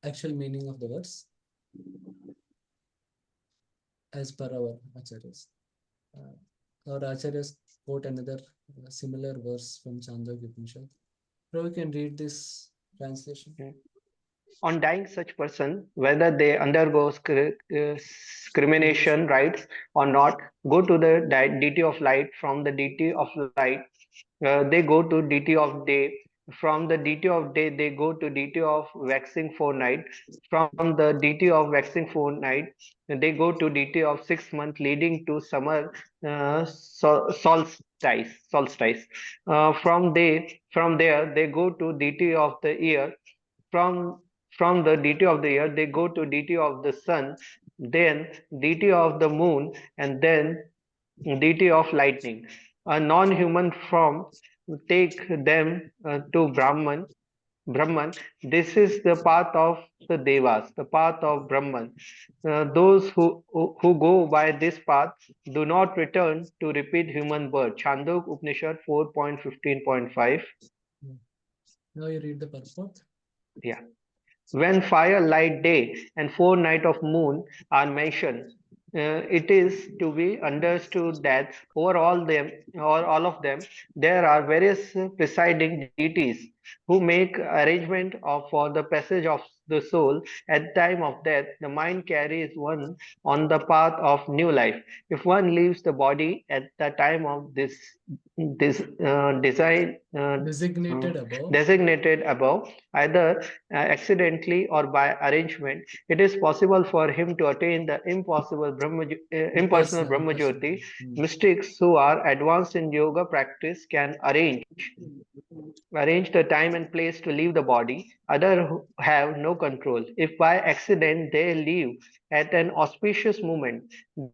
actual meaning of the verse. as per our acharyas. Our acharyas quote another similar verse from Chandogya Upanishad. So we can read this translation. On dying, such person, whether they undergo discrimination rites or not, go to the deity of light. From the deity of light, they go to deity of day. From the deity of day, they go to deity of waxing fortnight. From the deity of waxing fortnight, they go to deity of 6 months leading to summer solstice. Solstice. From there, they go to deity of the year. From the deity of the year, they go to deity of the sun, then deity of the moon, and then deity of lightning. A non-human form take them to Brahman. This is the path of the Devas, the path of Brahman. Those who go by this path do not return to repeat human birth. Chandogya Upanishad 4.15.5. Now you read the purport. Yeah. When fire, light, day, and four night of moon are mentioned, it is to be understood that over all them or all of them, there are various presiding deities who make arrangement for the passage of the soul. At time of death, the mind carries one on the path of new life. If one leaves the body at the time of this design Designated above. designated above, either accidentally or by arrangement, it is possible for him to attain the impersonal Brahma Jyoti. Mystics who are advanced in yoga practice can arrange the time and place to leave the body. Others have no control. If by accident they leave at an auspicious moment,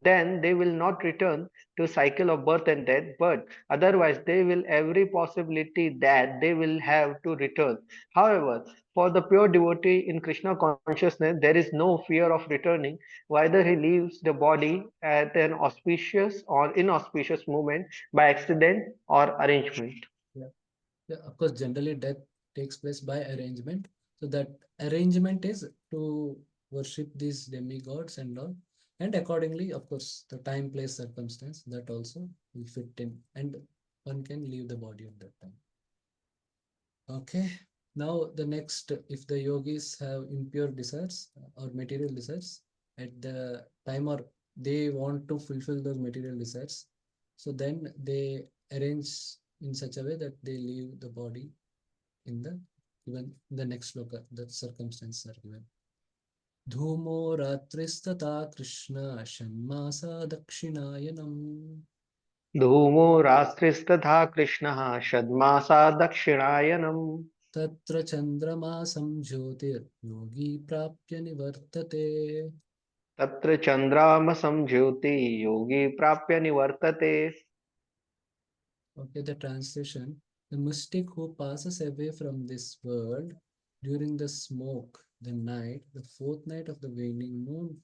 then they will not return to cycle of birth and death, but otherwise they will every possibility that they will have to return. However, for the pure devotee in Krishna consciousness, there is no fear of returning, whether he leaves the body at an auspicious or inauspicious moment by accident or arrangement. Yeah, of course, generally death takes place by arrangement. So that arrangement is to worship these demigods and all. And accordingly, of course, the time, place, circumstance that also will fit in, and one can leave the body at that time. Okay. Now the next, if the yogis have impure desires or material desires at the time, or they want to fulfill those material desires, so then they arrange in such a way that they leave the body in the given in the next sloka, the circumstances are given. Dhumo ratristata Krishna Shanmasa Dakshinayam. धूमो रात्रिस्तथा कृष्णः षड्मासा दक्षिणायनम् Tatra Chandramasam Jyotir Yogi Prapya Nivartate. तत्र चन्द्रामसं ज्योति योगी प्राप्य निवर्तते. Okay, the translation. The mystic who passes away from this world during the smoke, the night, the fourth night of the waning moon,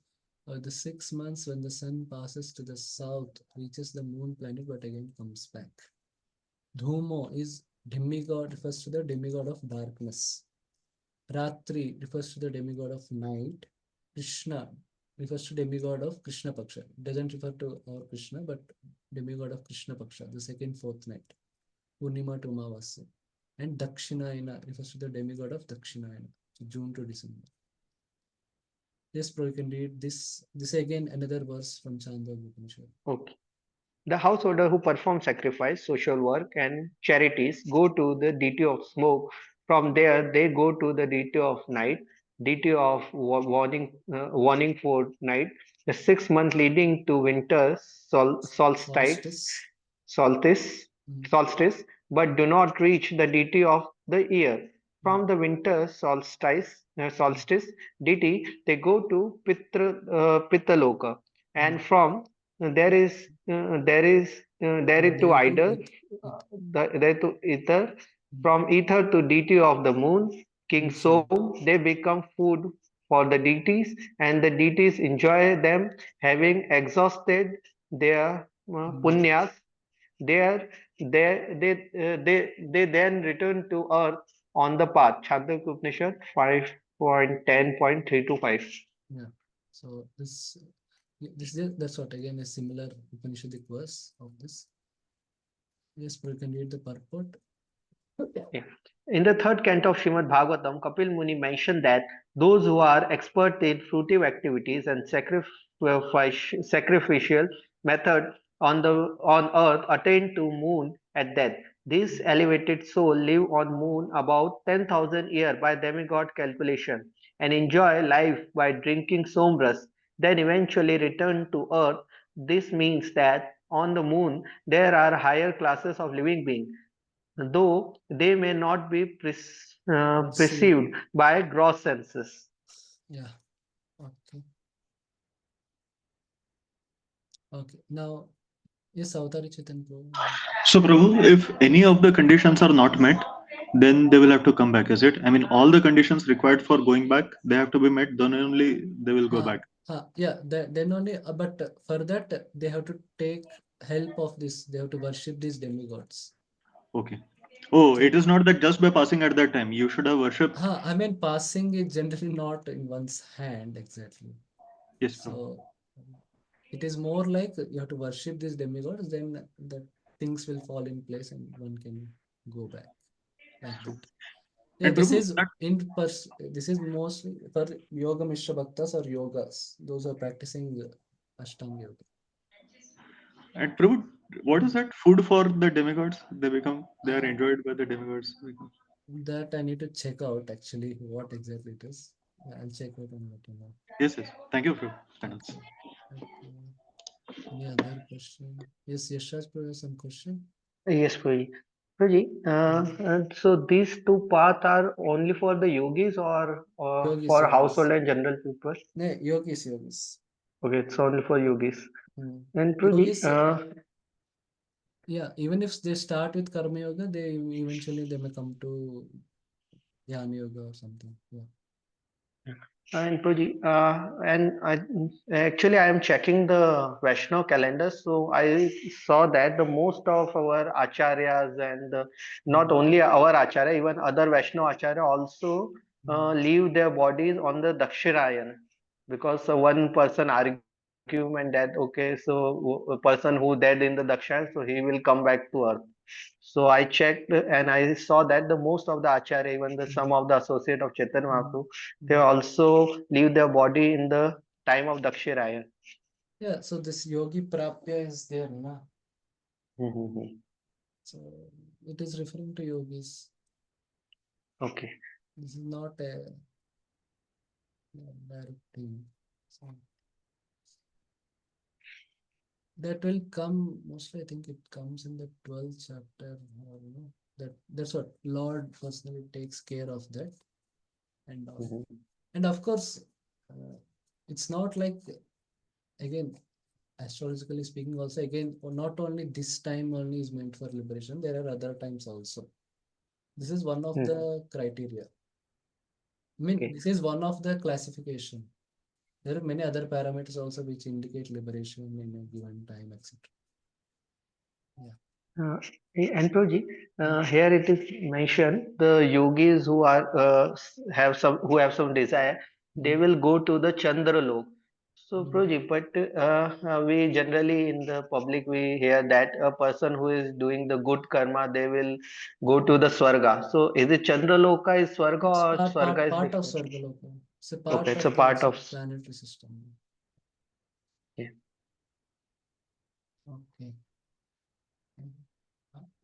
or the 6 months when the sun passes to the south, reaches the moon planet, but again comes back. Dhumo is demigod, refers to the demigod of darkness. Ratri refers to the demigod of night. Krishna refers to demigod of Krishna Paksha. Doesn't refer to our Krishna, but demigod of Krishna Paksha, the second, fourth night. Purnima to Amavasya. And Dakshinayana refers to the demigod of Dakshinayana, so June to December. Yes, bro, you can read this. This again another verse from Chandogya Upanishad. Okay. The householder who perform sacrifice, social work, and charities go to the deity of smoke. From there, they go to the deity of night, deity of warning for night. The 6 months leading to winter Solstice. solstice, solstice, but do not reach the deity of the year. From the winter solstice deity, they go to Pittaloka, and from there is to idol, there to ether. From ether to deity of the moon, King Som, they become food for the deities, and the deities enjoy them, having exhausted their punyas. There, they then return to earth on the path. Chandogya Upanishad 5.10.3 to 5. Yeah. So this That's what again a similar Upanishadic verse of this. Yes, we can read the purport. Yeah. In the third canto of Srimad Bhagavatam, Kapil Muni mentioned that those who are expert in fruitive activities and sacrificial method on earth attain to moon at death. This elevated soul live on moon about 10,000 years by demigod calculation and enjoy life by drinking somras, then eventually return to earth. This means that on the moon there are higher classes of living beings, though they may not be Perceived. perceived by gross senses. Yeah. Okay. Okay. Now, yes, Avtari Chetan Prabhu. So, Prabhu, if any of the conditions are not met, then they will have to come back, is it? I mean, all the conditions required for going back, they have to be met, then only they will go back. Yeah, then only, but for that, they have to take help of this. They have to worship these demigods. Okay. Oh, So, it is not that just by passing at that time. You should have worshipped. I mean, passing is generally not in one's hand exactly. Yes, Prabhu. So, it is more like you have to worship these demigods, then the things will fall in place and one can go back like that. Yeah, And this Prabhu, is this is mostly for yoga mishra bhaktas or yogas, those who are practicing Ashtanga yoga. and Prabhu, what is that food for the demigods? They are enjoyed by the demigods. That I need to check out actually what exactly it is. Yeah, I'll check out and let you know. Yes, yes. Thank you, Prabhu. Thanks. Okay. Okay. Any other question? Yes, Yashraj Prabhu has some question. Yes, Puji. Puji, so these two paths are only for the yogis or Yogis, for yogis. household and general people? No, yogis, yogis. Okay, it's only for yogis. Hmm. And Puji, Yogis, yeah, even if they start with karma yoga, they eventually they may come to jnana yoga or something. Yeah. and Puji, actually I am checking the Vaishnav calendar, so I saw that the most of our acharyas and not only our acharya, even other Vaishnav acharya also leave their bodies on the Dakshinayan, because one person argument that okay, so a person who dead in the Dakshinayan, so he will come back to earth. So I checked and I saw that the most of the acharya, even the some of the associate of Chaitanya Mahaprabhu, they also leave their body in the time of Dakshiraya. Yeah, so this yogi prapya is there, na? So it is referring to yogis. Okay. This is not a direct thing. So that will come mostly. I think it comes in the 12th chapter, or that's what Lord personally takes care of that and all. And of course, it's not like again astrologically speaking. Also, again, not only this time only is meant for liberation. There are other times also. This is one of the criteria. I mean, Okay. this is one of the classification. There are many other parameters also which indicate liberation in a given time, etc. Uh, and Prabhuji, here it is mentioned the yogis who are have some desire, they will go to the Chandra lok. So Prabhuji, but we generally in the public we hear that a person who is doing the good karma, they will go to the Swarga. So is it Chandra loka is Swarga It's or part Swarga part is part of different? Sargaloka. It's a Okay, part it's a of part the of. planetary system. Yeah. Okay.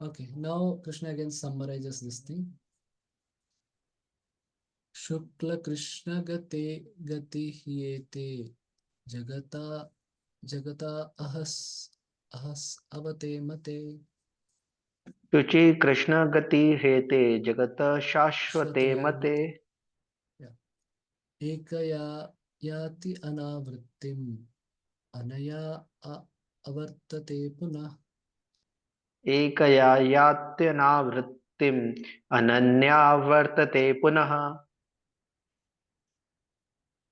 Okay. Now Krishna again summarizes this thing. Shukla Krishna gati hyete jagata ahas avate mate शुचि कृष्ण गति हेते जगत शाश्वते shvate मते. mate. Yeah. Ekaya yati anavrittim anaya avartate punah. एकया यात्यनावृत्तिम् अनन्या वर्तते पुनः.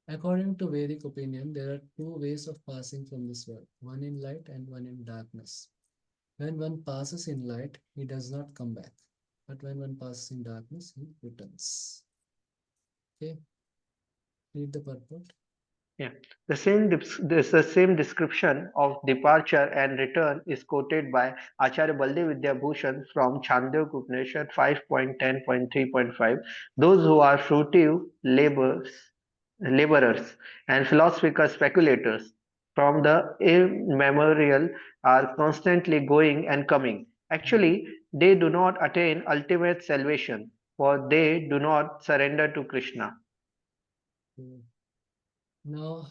According to Vedic opinion, there are two ways of passing from this world, one in light and one in darkness. When one passes in light, he does not come back. But when one passes in darkness, he returns. Okay, read the purport. Yeah, the same description of departure and return is quoted by Acharya Baldev Vidyabhushan from Chandogya Upanishad 5.10.3.5. Those who are fruitive laborers and philosophical speculators from the immemorial are constantly going and coming. Actually, they do not attain ultimate salvation, for they do not surrender to Krishna. Mm. Now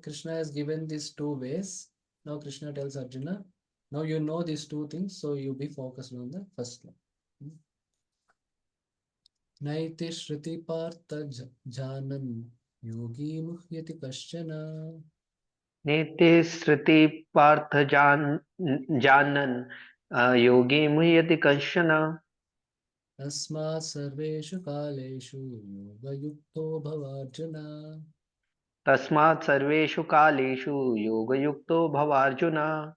Krishna has given these two ways. Now Krishna tells Arjuna, now you know these two things, so you be focused on the first one. Naiti Shruti Partha Janan Yogi Muhyati Kashchana नेति श्रुति पार्थ जानन् योगी मुह्यति कश्चन Tasmat Sarveshu Kaleshu Yoga Yukto Bhavarjuna. तस्मात् सर्वेषु कालेषु योगयुक्तो भवार्जुन.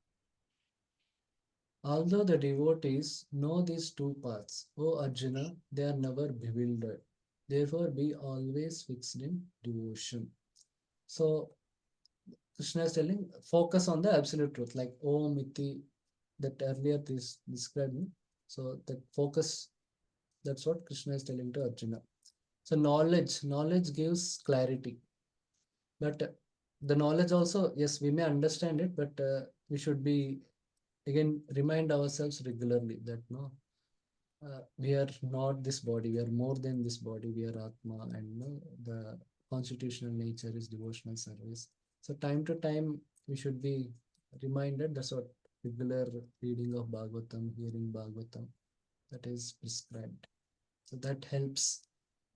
Although the devotees know these two paths, O Arjuna, they are never bewildered. Therefore, be always fixed in devotion. So, Krishna is telling, focus on the absolute truth, like Om Iti, that earlier this described me. So, that focus, that's what Krishna is telling to Arjuna. So, knowledge gives clarity. But the knowledge also, yes, we may understand it, but we should be again remind ourselves regularly that no, we are not this body, we are more than this body, we are Atma, and no, the constitutional nature is devotional service. So, time to time, we should be reminded. That's what regular reading of Bhagavatam, hearing Bhagavatam, that is prescribed. So, that helps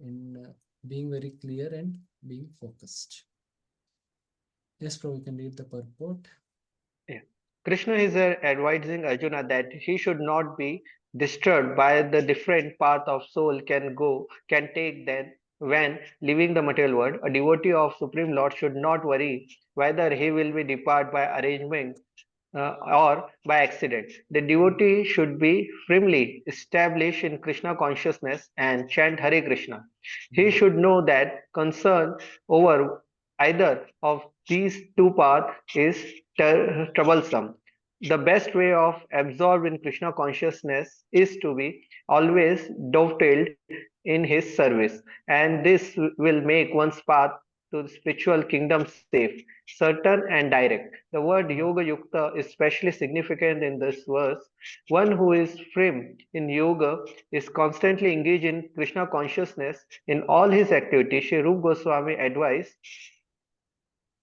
in being very clear and being focused. Yes, Prabhu, we can read the purport. Yeah. Krishna is advising Arjuna that he should not be disturbed by the different path of soul can take then when leaving the material world. A devotee of Supreme Lord should not worry whether he will be depart by arrangement or by accident. The devotee should be firmly established in Krishna consciousness and chant Hare Krishna. He should know that concern over either of these two paths is troublesome. The best way of absorbed in Krishna consciousness is to be always dovetailed in his service, and this will make one's path to the spiritual kingdom safe, certain, and direct. The word Yoga Yukta is especially significant in this verse. One who is firm in yoga is constantly engaged in Krishna consciousness in all his activities. Sri Rup Goswami advised.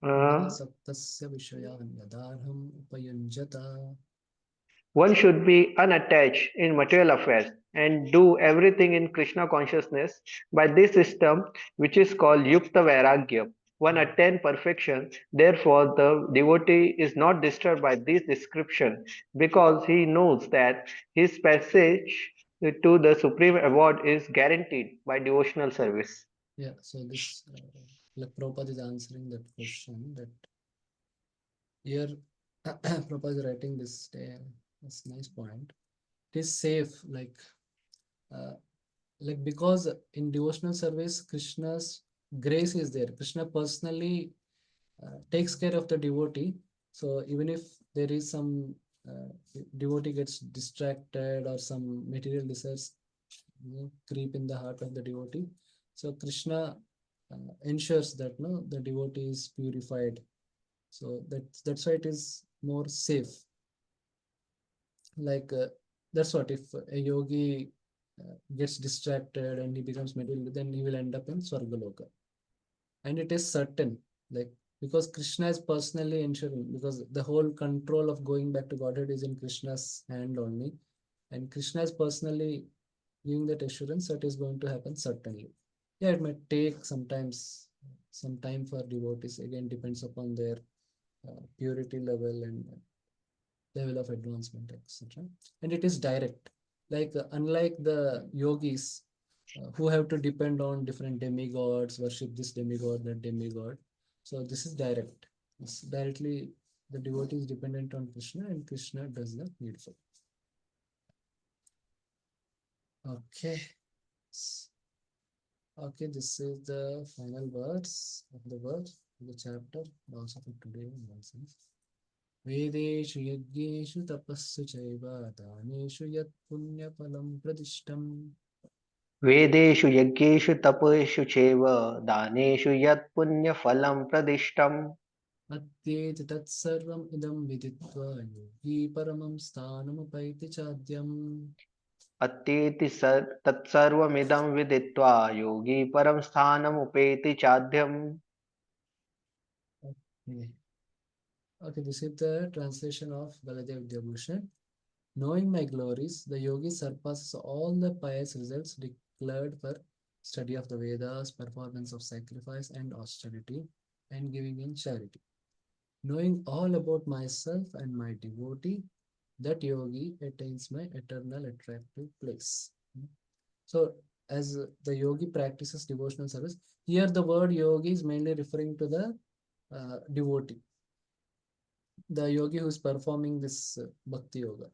Saptasya Vishayan Yadarham Upayunjata. One should be unattached in material affairs and do everything in Krishna consciousness. By this system, which is called Yukta Vairagya, one attain perfection. Therefore, the devotee is not disturbed by this description because he knows that his passage to the supreme abode is guaranteed by devotional service. Yeah, so this like Prabhupada is answering that question that here Prabhupada is writing this nice point. It is safe, uh, because in devotional service, Krishna's grace is there. Krishna personally takes care of the devotee. So even if there is some devotee gets distracted or some material desires creep in the heart of the devotee, so Krishna ensures that no, the devotee is purified. So that's why it is more safe. Like that's what if a yogi gets distracted and he becomes material, then he will end up in Swargaloka. And it is certain, like because Krishna is personally ensuring, because the whole control of going back to Godhead is in Krishna's hand only, and Krishna is personally giving that assurance that is going to happen certainly. Yeah, it may take sometimes some time for devotees. Again, depends upon their purity level and level of advancement, etc. And it is direct. Like unlike the yogis who have to depend on different demigods, worship this demigod, that demigod. So this is direct. It's directly the devotee is dependent on Krishna, and Krishna does the needful. Okay. Okay, this is the final words of the verse of the chapter, also for today nonsense. Vedeshu yajneshu tapassu chaiva daneshu yat punyaphalam pradishtam वेदेषु यज्ञेषु तपेषु चैव दानेषु यत् पुण्यफलं प्रदिष्टम् atyeti tatsarvam idam viditva yogi paramam sthanamupaiति चाद्यम्. अत्येति तत्सर्वमिदं विदित्वा योगी परं स्थानमुपैति चाद्यम्. Okay. Okay, this is the translation of Baladev Vidyabhushan. Knowing my glories, the yogi surpasses all the pious results declared for study of the Vedas, performance of sacrifice and austerity, and giving in charity. Knowing all about myself and my devotee, that yogi attains my eternal attractive place. So, as the yogi practices devotional service, here the word yogi is mainly referring to the devotee, the yogi who is performing this bhakti yoga,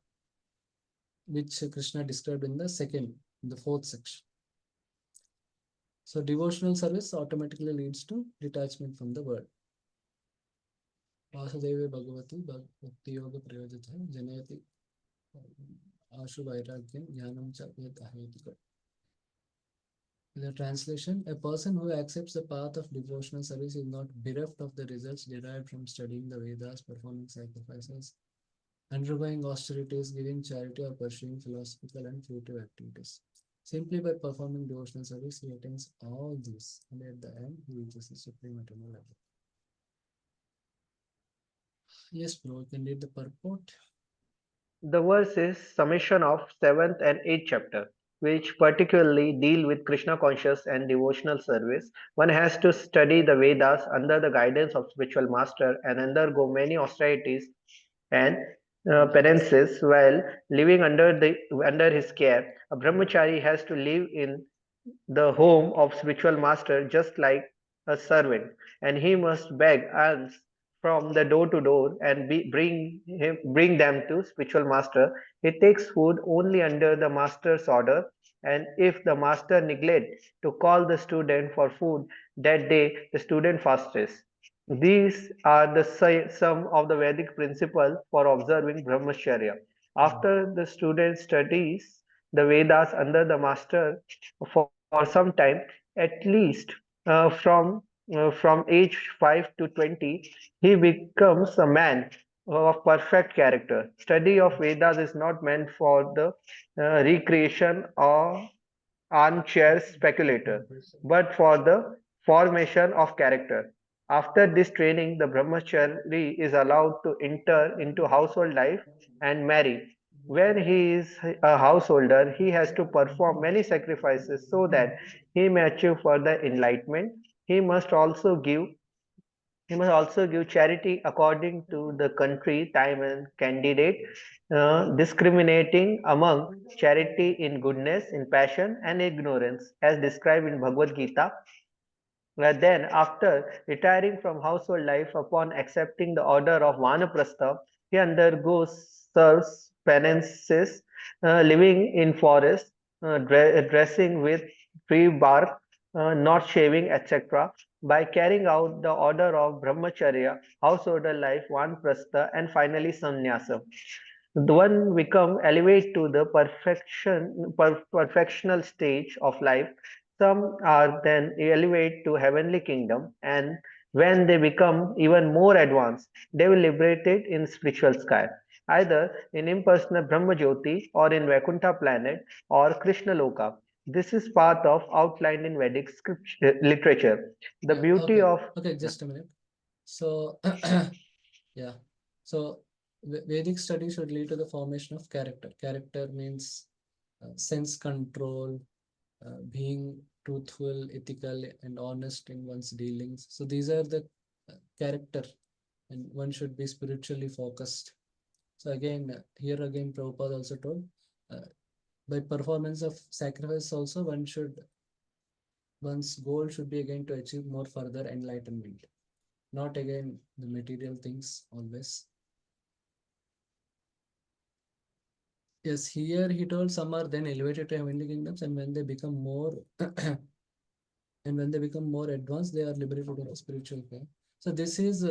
which Krishna described in the fourth section. So devotional service automatically leads to detachment from the world. Vasudeva Bhagavati Bhakti Yoga Prayojita Janayati Ashu Vairagyam Jnanam Cha Yad Ahaitika. The translation: a person who accepts the path of devotional service is not bereft of the results derived from studying the Vedas, performing sacrifices, undergoing austerities, giving charity, or pursuing philosophical and fruitive activities. Simply by performing devotional service, he attains all these, and at the end, he reaches the supreme eternal level. Yes, bro, you can read the purport. The verse is summation of 7th and 8th chapter, which particularly deal with Krishna conscious and devotional service. One has to study the Vedas under the guidance of spiritual master and undergo many austerities and penances while living under his care. A brahmachari has to live in the home of spiritual master just like a servant, and he must beg alms from the door to door and bring them to spiritual master. He takes food only under the master's order, and if the master neglects to call the student for food that day, the student fasts. These are the some of the Vedic principles for observing brahmacharya. After the student studies the Vedas under the master for some time, at least from age 5 to 20, he becomes a man of perfect character. Study of Vedas is not meant for the recreation or armchair speculator, but for the formation of character. After this training, the brahmachari is allowed to enter into household life and marry. When he is a householder, he has to perform many sacrifices so that he may achieve further enlightenment. He must also give he must also give charity according to the country, time, and candidate, discriminating among charity in goodness, in passion, and ignorance, as described in Bhagavad Gita. Then, after retiring from household life, upon accepting the order of Vanaprastha, he undergoes serves penances, living in forest, dressing with tree bark, not shaving, etc. By carrying out the order of Brahmacharya, householder life, Vanaprastha, and finally Sannyasa. The one become elevate to the perfectional stage of life. Some are then elevate to heavenly kingdom, and when they become even more advanced, they will liberate it in spiritual sky, either in impersonal Brahma Jyoti or in Vaikuntha planet or Krishna Loka. This is part of outlined in Vedic scripture, literature. The Yeah, beauty of okay, just a minute. So, yeah, so Vedic study should lead to the formation of character. Character means sense control, being truthful, ethical, and honest in one's dealings. So these are the character, and one should be spiritually focused. So again, here again, Prabhupada also told, uh, by performance of sacrifice also, one's goal should be again to achieve more further enlightenment, not again the material things always. Yes, here he told some are then elevated to heavenly kingdoms, and when they become more and when they become more advanced, they are liberated in the spiritual plane. So this is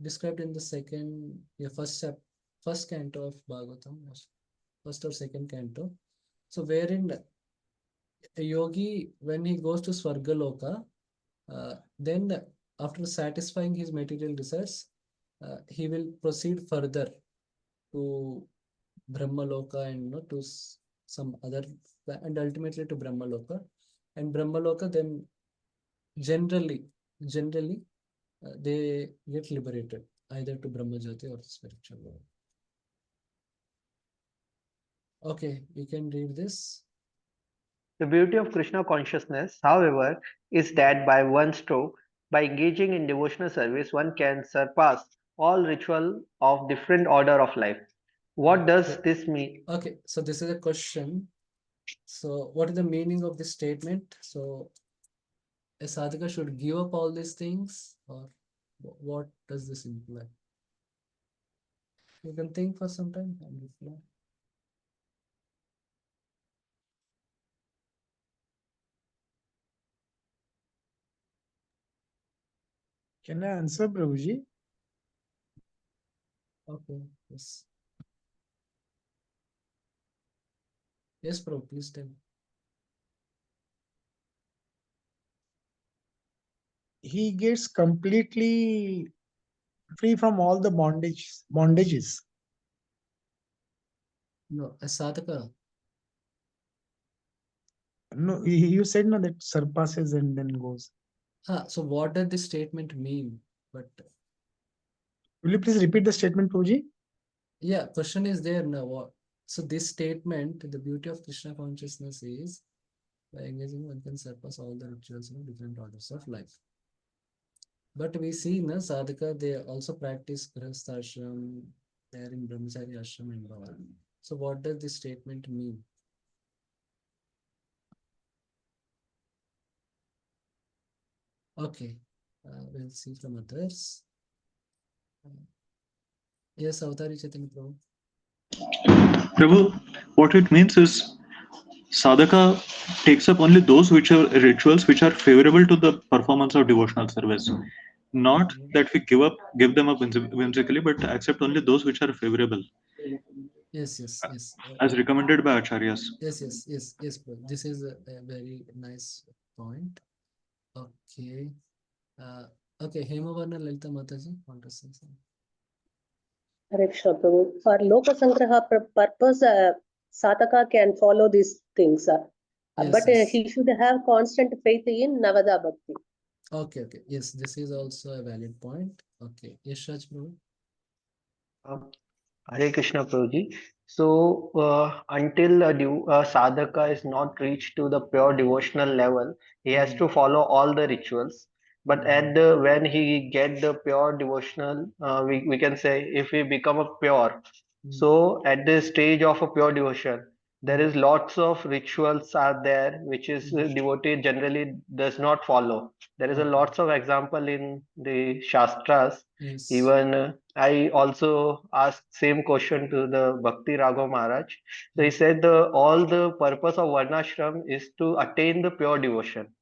described in the first canto of Bhagavatam, first or second canto. So wherein a yogi, when he goes to Swargaloka, then after satisfying his material desires, he will proceed further to Brahmaloka and to some other, and ultimately to Brahmaloka. And Brahmaloka, then generally they get liberated either to Brahmajyoti or spiritual world. Okay, you can read this. The beauty of Krishna consciousness, however, is that by one stroke, by engaging in devotional service, one can surpass all ritual of different order of life. What does this mean? Okay, so this is a question. So what is the meaning of this statement? So a sadhaka should give up all these things, or what does this imply? You can think for some time and reply. Can I answer, Prabhuji? Okay, yes. Yes, Prabhu, please tell. He gets completely free from all the bondages. No, a sadhaka. No, you said no, that surpasses and then goes. So what does this statement mean? But Will you please repeat the statement, Prabhuji? yeah, question is there now. What? So this statement, the beauty of Krishna consciousness is by engaging, one can surpass all the rituals in different orders of life. But we see in sadhaka, they also practice grihastha ashram, they are in brahmachari ashram and all. So what does this statement mean? Okay, we'll see from others. Yes, Avtari Chaitanya Prabhu. Prabhu, what it means is sadhaka takes up only those rituals which are favorable to the performance of devotional service. Not that we give them up whimsically, but accept only those which are favorable, Yes. as recommended by acharyas. Yes, bro. This is a very nice point. Okay. Okay, Hemavarna Lalita Mataji, want to say something? Hare Krishna, Prabhu. For Loka Sangraha purpose, Sataka can follow these things. But Yes. he should have constant faith in Navada Bhakti. Okay. Yes, this is also a valid point. Okay. Yes, Raj Prabhu. Hare Krishna Prabhuji. So, until a sadhaka is not reached to the pure devotional level, he has to follow all the rituals. But when he get the pure devotional, we can say if he become a pure. So, at the stage of a pure devotion, there is lots of rituals are there which is devotee generally does not follow. There is a lots of example in the Shastras. Yes. Even I also asked same question to the Bhakti Raghav Maharaj. So he said all the purpose of Varnashram is to attain the pure devotion.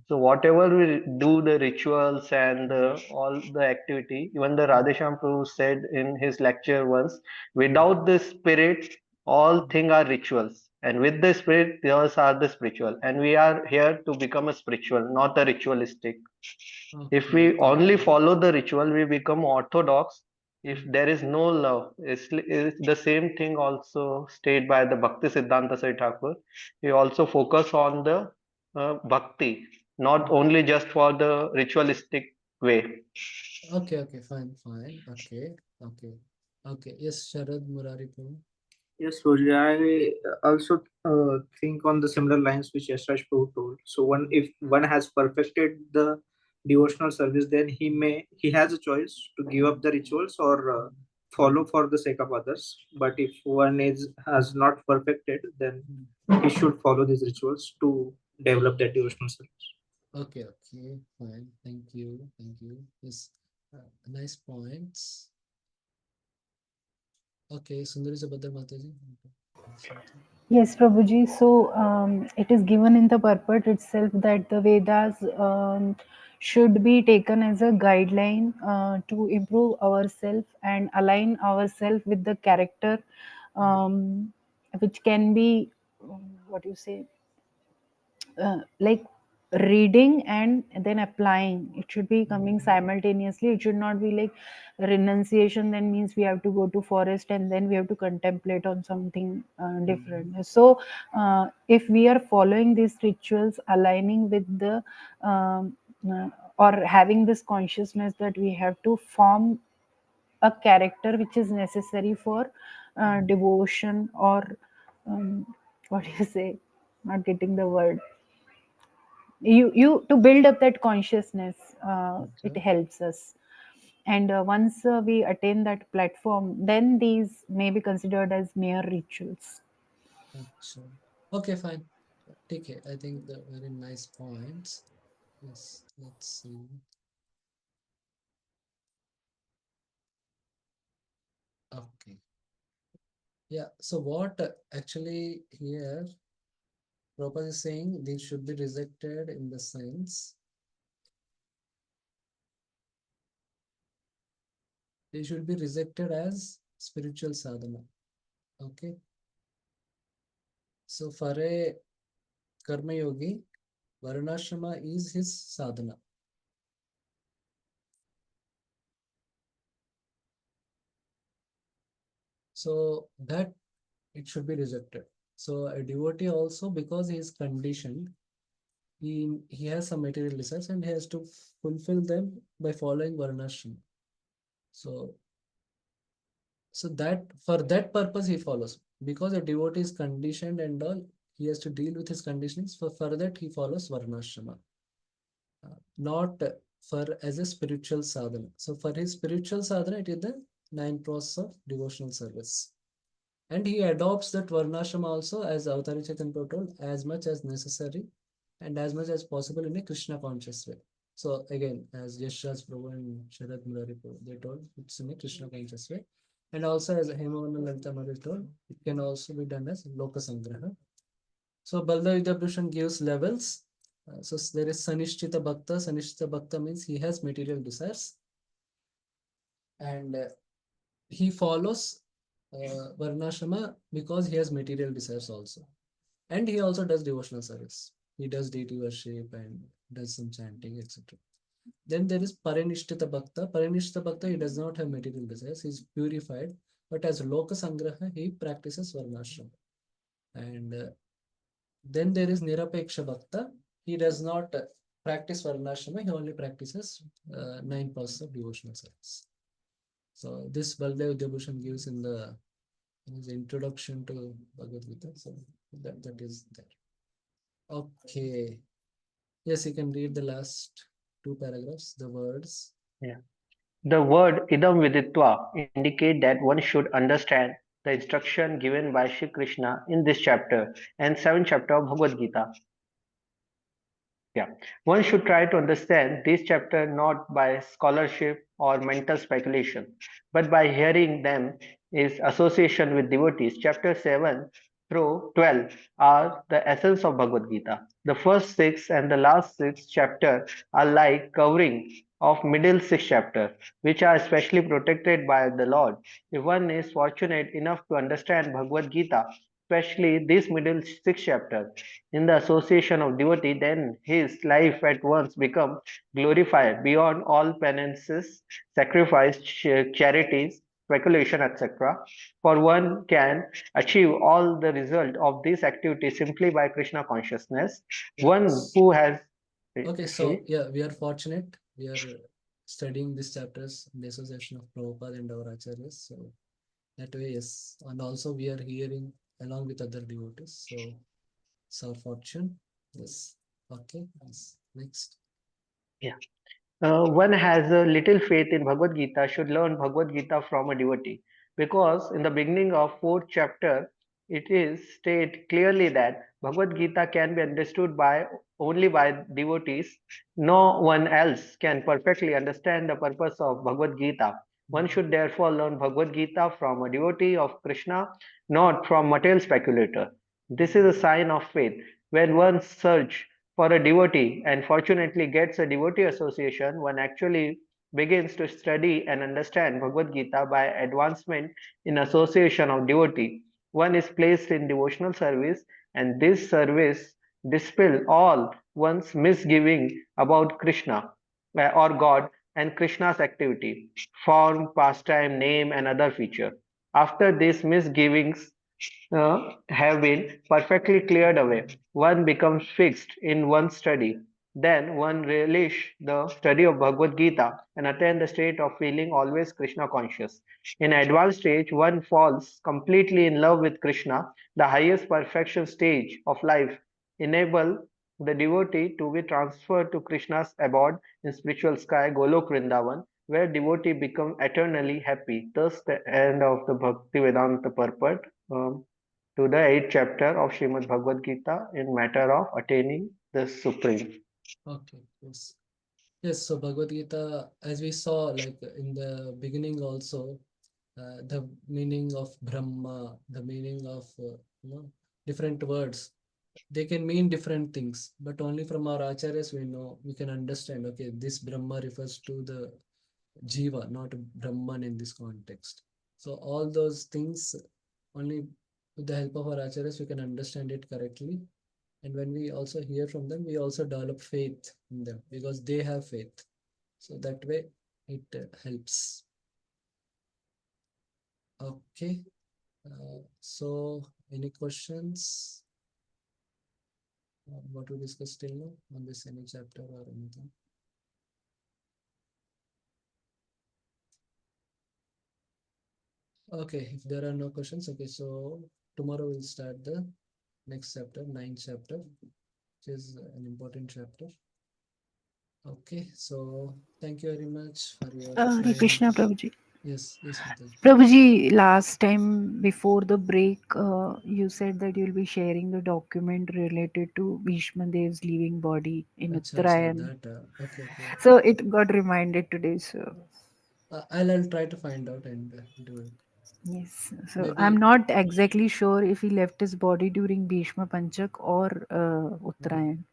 So whatever we do, the rituals and all the activity, even the Radhesham Prabhu said in his lecture once, without the spirit, all things are rituals. And with the spirit, those are the spiritual. And we are here to become a spiritual, not a ritualistic. If we only follow the ritual, we become orthodox. If there is no love, it's the same thing also stated by the Bhakti Siddhanta Sai Thakur. We also focus on the bhakti, not only just for the ritualistic way. Okay, fine. Okay. Yes, Sharad Murari Prabhu. Yes, Roji, I also think on the similar lines which Yashraj Prabhu told. So if one has perfected the devotional service, then he has a choice to give up the rituals or follow for the sake of others. But if one has not perfected, then he should follow these rituals to develop that devotional service. Okay, fine. Thank you. Yes, nice points. Okay, Sundari Sabhadra Mataji. something. Yes, Prabhuji. So it is given in the purport itself that the Vedas should be taken as a guideline to improve ourselves and align ourselves with the character, which can be, what you say, like reading and then applying. It should be coming simultaneously. It should not be like renunciation then means we have to go to forest and then we have to contemplate on something different. So if we are following these rituals, aligning with the uh, or having this consciousness that we have to form a character which is necessary for devotion, or what do you say, not getting the word, you to build up that consciousness. It Okay. helps us, and once we attain that platform, then these may be considered as mere rituals. Acha. Okay, fine. Take it. I think the very nice points. Yes, let's see. Okay. Yeah. So what actually here Prabhupada is saying these should be rejected in the sense they should be rejected as spiritual sadhana. Okay. So for a karma yogi, varnashrama is his sadhana. So that it should be rejected. So a devotee also, because he is conditioned, he has some material desires and he has to fulfill them by following varnashram. So that for that purpose he follows, because a devotee is conditioned and all, he has to deal with his conditionings. For that he follows varnashrama, not for as a spiritual sadhana. So for his spiritual sadhana, it is the 9 process of devotional service. And he adopts that varnashram also, as Avatari Chaitanya Prabhu told, as much as necessary and as much as possible in a Krishna conscious way. So again, as Yashraj Prabhu and Sharad Murari Prabhu, they told it's in a Krishna conscious way. And also as Hemavana Lalita Murari told, it can also be done as Loka Sangraha. So Balda Vidyabhushan gives levels. So there is Sanishtita Bhakta. Sanishtita Bhakta means he has material desires. And he follows Varnashrama because he has material desires also. And he also does devotional service. He does deity worship and does some chanting, etc. Then there is Paranishtita Bhakta. Paranishtita Bhakta, he does not have material desires. He is purified. But as Loka Sangraha, he practices Varnashrama. And then there is Nirapeksha Bhakta. He does not practice Varnashrama. He only practices 9 process of devotional service. So this Baldev Vidyabhushan gives in the his introduction to Bhagavad Gita. So that is there. Okay. Yes, you can read the last 2 paragraphs, the words. Yeah. The word idam viditva indicate that one should understand the instruction given by Shri Krishna in this chapter and 7th chapter of Bhagavad Gita. Yeah, one should try to understand this chapter not by scholarship or mental speculation, but by hearing them is association with devotees. Chapter 7 through 12 are the essence of Bhagavad Gita. The first 6 and the last 6 chapter are like covering of middle 6 chapter, which are especially protected by the Lord. If one is fortunate enough to understand Bhagavad Gita, especially this middle 6 chapter, in the association of devotee, then his life at once becomes glorified beyond all penances, sacrifice, charities, speculation, etc. For one can achieve all the result of this activity simply by Krishna consciousness. Yeah. One who has Okay, so actually, yeah, we are fortunate. We are studying these chapters in the association of Prabhupada and our acharyas. So that way, yes. And also we are hearing along with other devotees. So it's our fortune. Yes. Okay. Yes. Next. yeah. One has a little faith in Bhagavad Gita should learn Bhagavad Gita from a devotee, because in the beginning of 4th chapter it is stated clearly that Bhagavad Gita can be understood by only by devotees. No one else can perfectly understand the purpose of Bhagavad Gita. One should therefore learn Bhagavad Gita from a devotee of Krishna, not from material speculator. This is a sign of faith. When one searches for a devotee and fortunately gets a devotee association, one actually begins to study and understand Bhagavad Gita by advancement in association of devotee. One is placed in devotional service, and this service dispels all one's misgiving about Krishna or God and Krishna's activity, form, pastime, name, and other feature. After these misgivings have been perfectly cleared away, one becomes fixed in one's study. Then one relish the study of Bhagavad Gita and attain the state of feeling always Krishna conscious. In advanced stage, one falls completely in love with Krishna, the highest perfection stage of life, enable the devotee to be transferred to Krishna's abode in spiritual sky, Golok Vrindavan, where devotee become eternally happy. Thus, the end of the Bhakti Vedanta purport to the 8th chapter of Srimad Bhagavad Gita in matter of attaining the Supreme. Okay, yes. Yes, so Bhagavad Gita, as we saw, like in the beginning also, the meaning of Brahma, the meaning of, different words, they can mean different things, but only from our acharyas we know, we can understand, okay, this Brahma refers to the Jiva, not Brahman in this context. So all those things, only with the help of our acharyas, we can understand it correctly. And when we also hear from them, we also develop faith in them because they have faith. So that way it helps. Okay. So any questions? What we discussed till now on this any chapter or anything? Okay, if there are no questions, okay, so tomorrow we'll start the next chapter, 9th chapter, which is an important chapter. Okay, so thank you very much for your Hare time. Krishna, Prabhuji. Yes, yes, Mataji. Prabhuji, last time before the break, you said that you'll be sharing the document related to Bhishma Dev's leaving body in Acha, acha, Uttarayan. that, okay, okay. So it got reminded today. So I'll try to find out and do it. yes, so Maybe, I'm not exactly sure if he left his body during Bhishma Panchak or Uttarayan.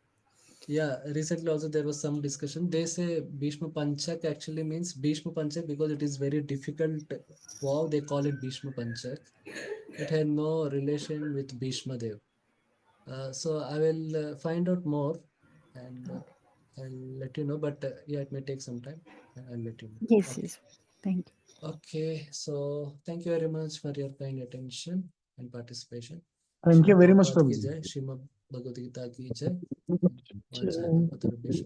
yeah, recently also there was some discussion. They say Bhishma Panchak actually means Bhishma Panchak because it is very difficult. Wow, they call it Bhishma Panchak. It had no relation with Bhishma Dev. So I will find out more and I'll let you know. But yeah, it may take some time. I'll let you know. Yes, Okay. yes. Thank you. Okay. So thank you very much for your kind attention and participation. Thank you Srila very much, Prabhupada ki Prabhuji. jai, Srimad Bhagavad Gita ki jai. Vancha kalpatarubhyascha